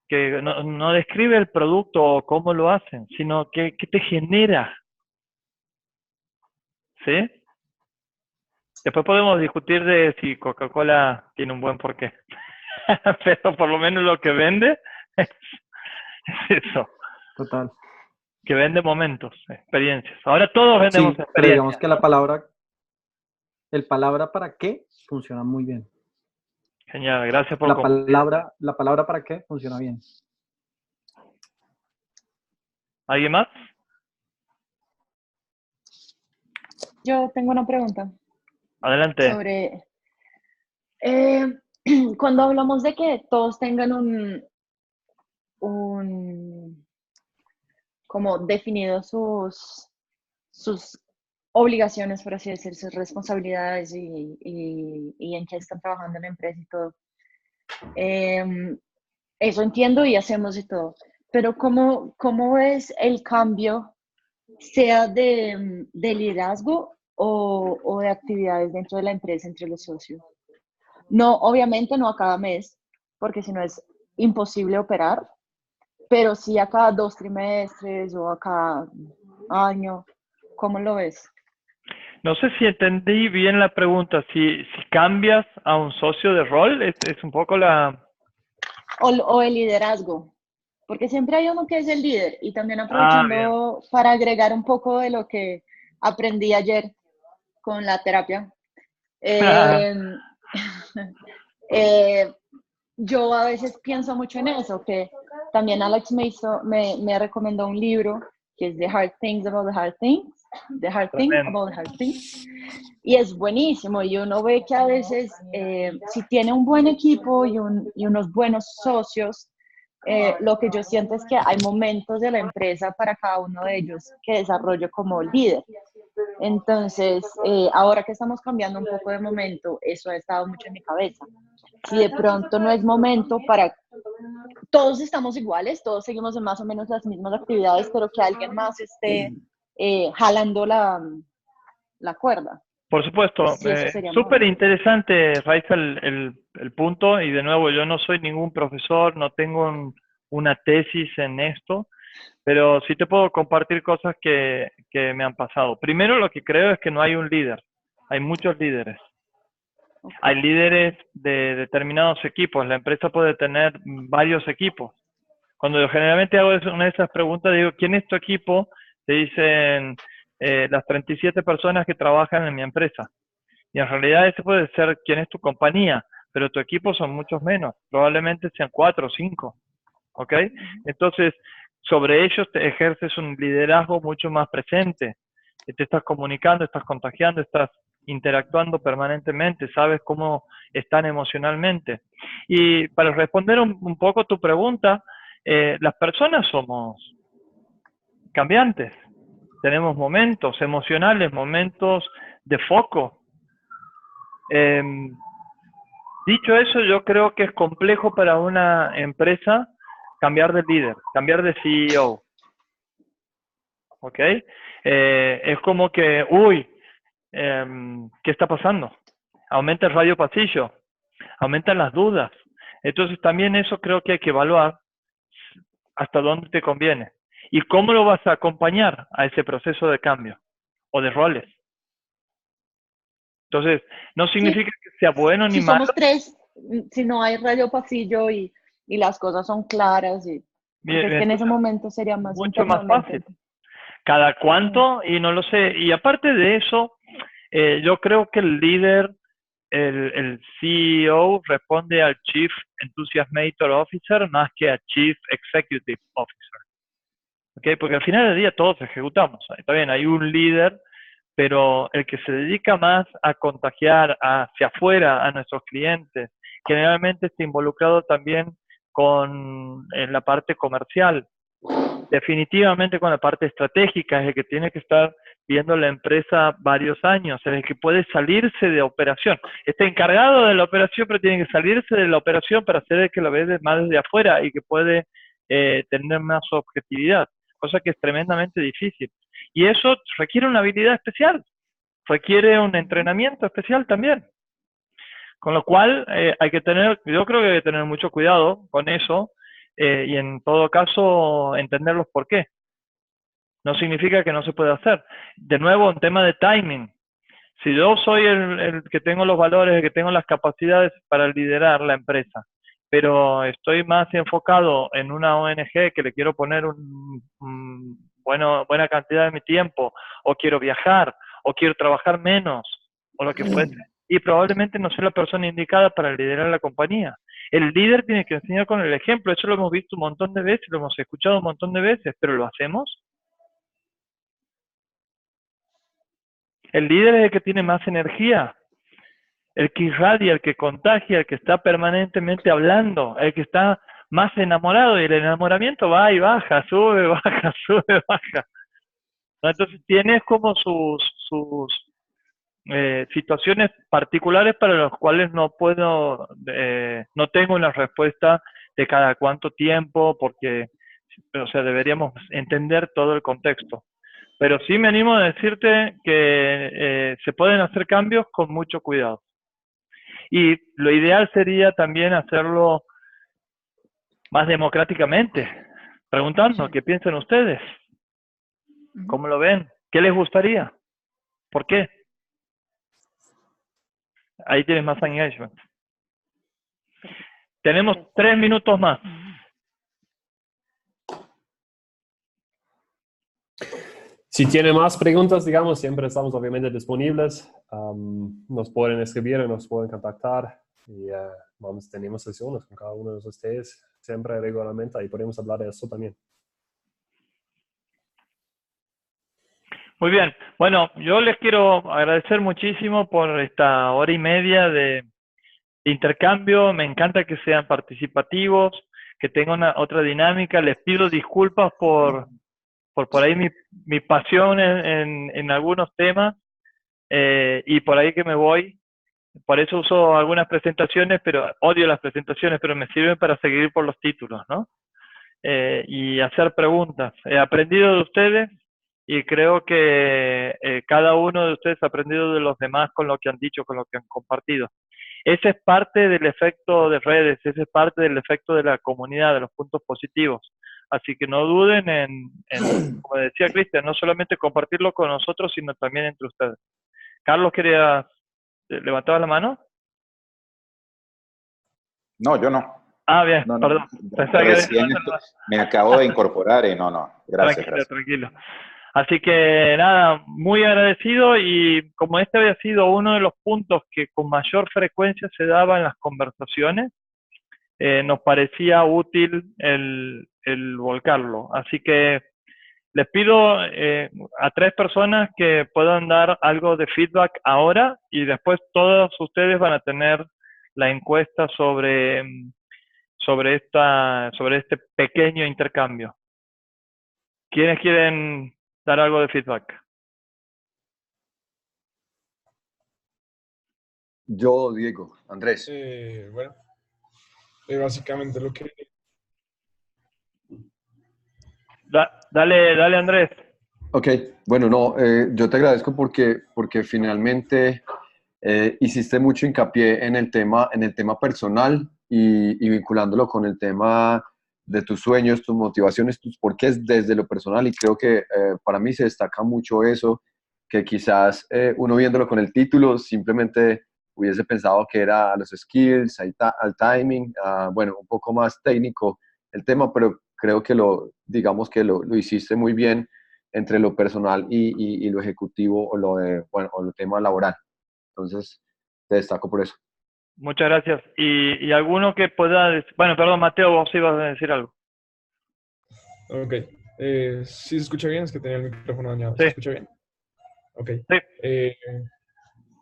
S1: que no describe el producto o cómo lo hacen, sino qué te genera. ¿Sí? Después podemos discutir de si Coca-Cola tiene un buen porqué. Pero por lo menos lo que vende es eso.
S10: Total.
S1: Que vende momentos, experiencias. Ahora todos vendemos experiencias.
S10: Pero digamos que el palabra para qué funciona muy bien.
S1: Genial, gracias por
S10: la palabra para qué funciona bien.
S1: ¿Alguien más?
S11: Yo tengo una pregunta.
S1: Adelante.
S11: Sobre, cuando hablamos de que todos tengan como definido sus obligaciones, por así decir, sus responsabilidades y en qué están trabajando en la empresa y todo. Eso entiendo y hacemos y todo. Pero ¿cómo es el cambio, sea de liderazgo o de actividades dentro de la empresa entre los socios? No, obviamente no a cada mes, porque si no es imposible operar, pero sí a cada 2 trimestres o a cada año. ¿Cómo lo ves?
S1: No sé si entendí bien la pregunta. Si cambias a un socio de rol, es un poco la...
S11: O el liderazgo, porque siempre hay uno que es el líder. Y también aprovechando para agregar un poco de lo que aprendí ayer con la terapia. Yo a veces pienso mucho en eso, que también Alex me recomendó un libro que es The Hard Things About the Hard Things, The Hard Thing About the Hard Things, y es buenísimo, y uno ve que a veces si tiene un buen equipo y unos buenos socios, lo que yo siento es que hay momentos de la empresa para cada uno de ellos que desarrollo como líder. Entonces, ahora que estamos cambiando un poco de momento, eso ha estado mucho en mi cabeza. Si de pronto no es momento para... Todos estamos iguales, todos seguimos en más o menos las mismas actividades, pero que alguien más esté jalando la cuerda.
S1: Por supuesto,
S11: Sí,
S1: súper interesante, Raiza, el punto, y de nuevo, yo no soy ningún profesor, no tengo una tesis en esto, pero sí te puedo compartir cosas que me han pasado. Primero, lo que creo es que no hay un líder, hay muchos líderes. Hay líderes de determinados equipos, la empresa puede tener varios equipos. Cuando yo generalmente hago una de esas preguntas, digo, ¿quién es tu equipo? Te dicen las 37 personas que trabajan en mi empresa. Y en realidad ese puede ser quién es tu compañía, pero tu equipo son muchos menos, probablemente sean 4 o 5. ¿Ok? Entonces, sobre ellos te ejerces un liderazgo mucho más presente. Te estás comunicando, estás contagiando, estás interactuando permanentemente, sabes cómo están emocionalmente. Y para responder un poco tu pregunta, las personas somos cambiantes. Tenemos momentos emocionales, momentos de foco. Dicho eso, yo creo que es complejo para una empresa cambiar de líder, cambiar de CEO. ¿Ok? Es como que, uy, ¿qué está pasando? Aumenta el radio pasillo, aumentan las dudas. Entonces también eso creo que hay que evaluar hasta dónde te conviene y cómo lo vas a acompañar a ese proceso de cambio o de roles. Entonces, no significa que sea bueno ni
S11: Si
S1: malo.
S11: somos tres, si no hay radio pasillo y las cosas son claras, y porque es que en ese momento sería más
S1: mucho más
S11: internamente.
S1: fácil. Cada cuánto, y no lo sé. Y aparte de eso, yo creo que el líder, el CEO, responde al Chief Enthusiasmator Officer más que al Chief Executive Officer. ¿Okay? Porque al final del día todos ejecutamos. Está bien, hay un líder, pero el que se dedica más a contagiar hacia afuera a nuestros clientes, generalmente está involucrado también en la parte comercial, definitivamente con la parte estratégica, es el que tiene que estar viendo la empresa varios años, es el que puede salirse de operación. Está encargado de la operación, pero tiene que salirse de la operación para hacer el que lo ve más desde afuera y que puede tener más objetividad, cosa que es tremendamente difícil. Y eso requiere una habilidad especial, requiere un entrenamiento especial también. Con lo cual hay que tener, yo creo que hay que tener mucho cuidado con eso y en todo caso entender los por qué. No significa que no se pueda hacer. De nuevo, un tema de timing. Si yo soy el que tengo los valores, el que tengo las capacidades para liderar la empresa, pero estoy más enfocado en una ONG que le quiero poner buena cantidad de mi tiempo, o quiero viajar, o quiero trabajar menos, o lo que fuese, y probablemente no soy la persona indicada para liderar la compañía. El líder tiene que enseñar con el ejemplo, eso lo hemos visto un montón de veces, lo hemos escuchado un montón de veces, pero ¿lo hacemos? El líder es el que tiene más energía, el que irradia, el que contagia, el que está permanentemente hablando, el que está más enamorado, y el enamoramiento va y baja, sube, baja, sube, baja. Entonces tienes como sus situaciones particulares para las cuales no tengo una respuesta de cada cuánto tiempo, porque, o sea, deberíamos entender todo el contexto. Pero sí me animo a decirte que se pueden hacer cambios con mucho cuidado. Y lo ideal sería también hacerlo más democráticamente, preguntando qué piensan ustedes, cómo lo ven, qué les gustaría, por qué. Ahí tienes más engagement. Tenemos 3 minutos más.
S9: Si tienen más preguntas, digamos, siempre estamos obviamente disponibles. Nos pueden escribir, nos pueden contactar y tenemos sesiones con cada uno de ustedes siempre regularmente y podemos hablar de eso también.
S1: Muy bien. Bueno, yo les quiero agradecer muchísimo por esta hora y media de intercambio. Me encanta que sean participativos, que tengan otra dinámica. Les pido disculpas por ahí mi pasión en algunos temas y por ahí que me voy. Por eso uso algunas presentaciones, pero odio las presentaciones, pero me sirven para seguir por los títulos, ¿no? Y hacer preguntas. He aprendido de ustedes y creo que cada uno de ustedes ha aprendido de los demás con lo que han dicho, con lo que han compartido. Ese es parte del efecto de redes, ese es parte del efecto de la comunidad, de los puntos positivos. Así que no duden en como decía Cristian, no solamente compartirlo con nosotros, sino también entre ustedes. Carlos, ¿querías levantar la mano?
S14: No, yo no.
S1: Ah, bien,
S14: no,
S1: perdón.
S14: Recién me acabo de incorporar y no. Gracias.
S1: Tranquilo. Así que nada, muy agradecido, y como este había sido uno de los puntos que con mayor frecuencia se daba en las conversaciones, nos parecía útil el volcarlo. Así que Les pido a 3 personas que puedan dar algo de feedback ahora y después todos ustedes van a tener la encuesta sobre este pequeño intercambio. ¿Quiénes quieren dar algo de feedback?
S15: Yo, Diego, Andrés.
S4: Bueno, básicamente lo que...
S1: Dale, Andrés.
S15: Ok, bueno, no, yo te agradezco porque finalmente hiciste mucho hincapié en el tema personal y vinculándolo con el tema de tus sueños, tus motivaciones, tus porqués desde lo personal, y creo que para mí se destaca mucho eso, que quizás uno viéndolo con el título simplemente hubiese pensado que era a los skills, al timing, bueno, un poco más técnico el tema, pero creo que digamos que lo hiciste muy bien entre lo personal y lo ejecutivo o lo tema laboral. Entonces, te destaco por eso.
S1: Muchas gracias. ¿Y alguno que pueda decir? Bueno, perdón, Mateo, vos ibas a decir algo.
S4: Ok. ¿Sí se escucha bien? Es que tenía el micrófono dañado.
S1: Sí.
S4: ¿Se escucha bien? Ok.
S1: Sí.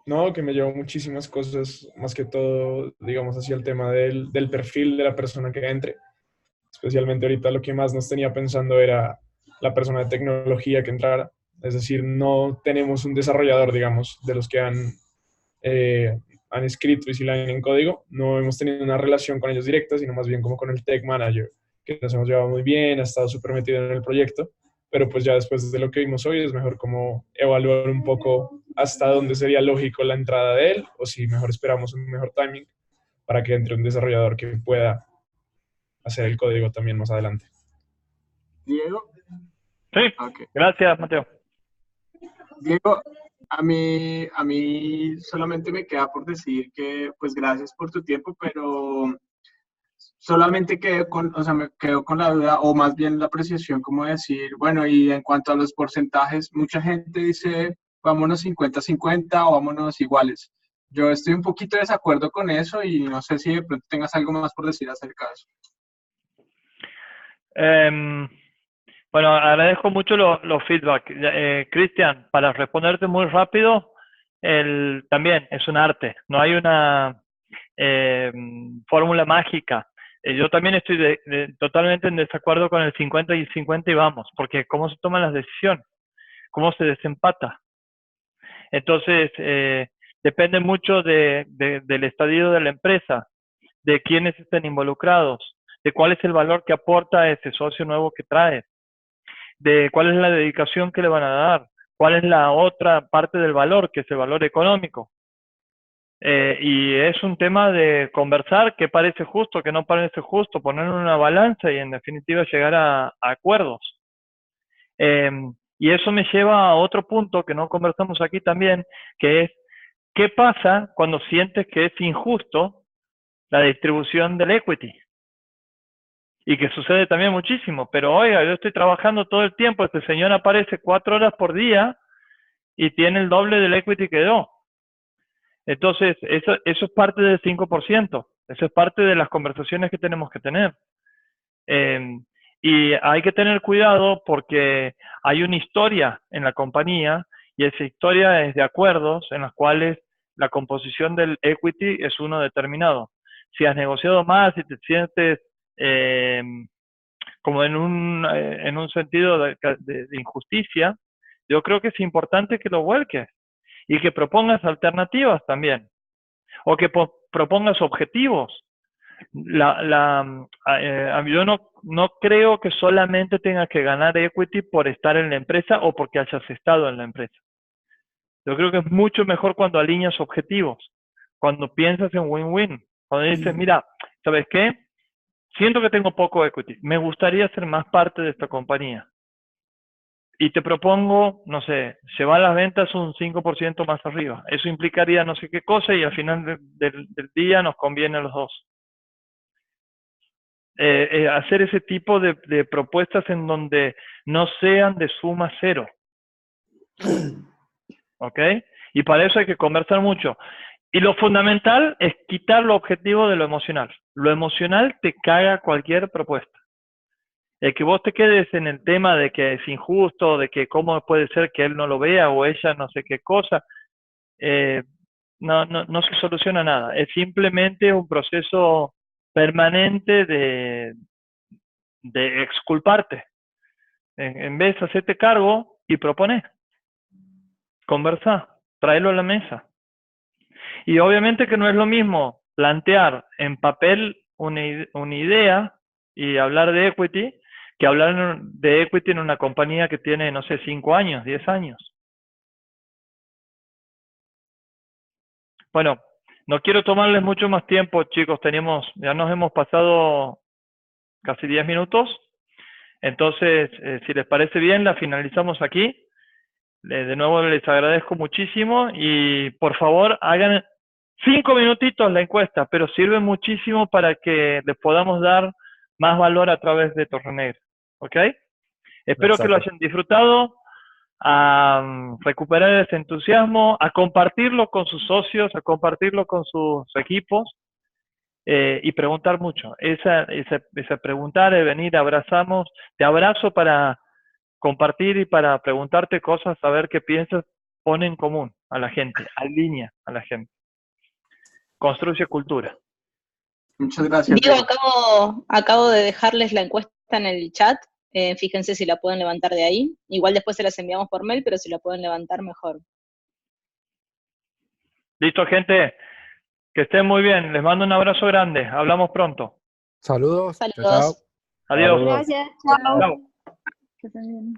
S4: No, que me llevó muchísimas cosas, más que todo, digamos, hacia el tema del perfil de la persona que entre. Especialmente ahorita lo que más nos tenía pensando era la persona de tecnología que entrara. Es decir, no tenemos un desarrollador, digamos, de los que han escrito y si la en código. No hemos tenido una relación con ellos directa, sino más bien como con el tech manager, que nos hemos llevado muy bien, ha estado súper metido en el proyecto, pero pues ya después de lo que vimos hoy es mejor como evaluar un poco hasta dónde sería lógico la entrada de él, o si mejor esperamos un mejor timing para que entre un desarrollador que pueda hacer el código también más adelante.
S8: Diego.
S1: Sí, okay. Gracias, Mateo.
S8: Diego, a mí solamente me queda por decir que, pues, gracias por tu tiempo, pero solamente me quedo con la duda, o más bien la apreciación, como decir, bueno, y en cuanto a los porcentajes, mucha gente dice, vámonos 50-50 o vámonos iguales. Yo estoy un poquito de desacuerdo con eso y no sé si de pronto tengas algo más por decir acerca de eso.
S1: Bueno, agradezco mucho los feedback. Cristian, para responderte muy rápido, también es un arte, no hay una fórmula mágica. Yo también estoy totalmente en desacuerdo con el 50 y 50 y vamos, porque ¿cómo se toman las decisiones? ¿Cómo se desempata? Entonces, depende mucho del estadio de la empresa, de quiénes estén involucrados, de cuál es el valor que aporta ese socio nuevo que trae, de cuál es la dedicación que le van a dar, cuál es la otra parte del valor, que es el valor económico. Y es un tema de conversar, qué parece justo, qué no parece justo, poner en una balanza y en definitiva llegar a acuerdos. Y eso me lleva a otro punto que no conversamos aquí también, que es, ¿qué pasa cuando sientes que es injusto la distribución del equity? Y que sucede también muchísimo, pero oiga, yo estoy trabajando todo el tiempo, este señor aparece 4 horas por día y tiene el doble del equity que yo. Entonces, eso es parte del 5%, eso es parte de las conversaciones que tenemos que tener. Y hay que tener cuidado porque hay una historia en la compañía y esa historia es de acuerdos en los cuales la composición del equity es uno determinado. Si has negociado más, si te sientes como en un sentido de injusticia, yo creo que es importante que lo vuelques y que propongas alternativas también, o que propongas objetivos. Yo no creo que solamente tengas que ganar equity por estar en la empresa o porque hayas estado en la empresa. Yo creo que es mucho mejor cuando alineas objetivos, cuando piensas en win-win, cuando dices, mira, ¿sabes qué? Siento que tengo poco equity, me gustaría ser más parte de esta compañía. Y te propongo, no sé, llevar las ventas un 5% más arriba. Eso implicaría no sé qué cosa y al final del día nos conviene a los dos. Hacer ese tipo de propuestas en donde no sean de suma cero. ¿Ok? Y para eso hay que conversar mucho. Y lo fundamental es quitar lo objetivo de lo emocional. Lo emocional te caga cualquier propuesta. El que vos te quedes en el tema de que es injusto, de que cómo puede ser que él no lo vea o ella no sé qué cosa, no se soluciona nada. Es simplemente un proceso permanente de exculparte. En vez de hacerte cargo y proponer, conversar, traerlo a la mesa. Y obviamente que no es lo mismo plantear en papel una idea y hablar de equity que hablar de equity en una compañía que tiene, no sé, 5 años, 10 años. Bueno, no quiero tomarles mucho más tiempo, chicos. Ya nos hemos pasado casi 10 minutos. Entonces, si les parece bien, la finalizamos aquí. De nuevo les agradezco muchísimo y por favor hagan 5 minutitos la encuesta, pero sirve muchísimo para que les podamos dar más valor a través de Torre Negra. ¿Ok? Espero que lo hayan disfrutado, a recuperar ese entusiasmo, a compartirlo con sus socios, a compartirlo con sus equipos y preguntar mucho. Esa preguntar, venir, te abrazo para compartir y para preguntarte cosas, saber qué piensas, pone en común a la gente, alinea a la gente. Construye cultura.
S8: Muchas gracias.
S6: Diego, acabo de dejarles la encuesta en el chat. Fíjense si la pueden levantar de ahí. Igual después se las enviamos por mail, pero si la pueden levantar, mejor.
S1: Listo, gente. Que estén muy bien. Les mando un abrazo grande. Hablamos pronto.
S12: Saludos.
S6: Saludos.
S12: Chao, chao.
S1: Adiós.
S11: Gracias. Chao.
S1: Chao.
S11: Que estén bien.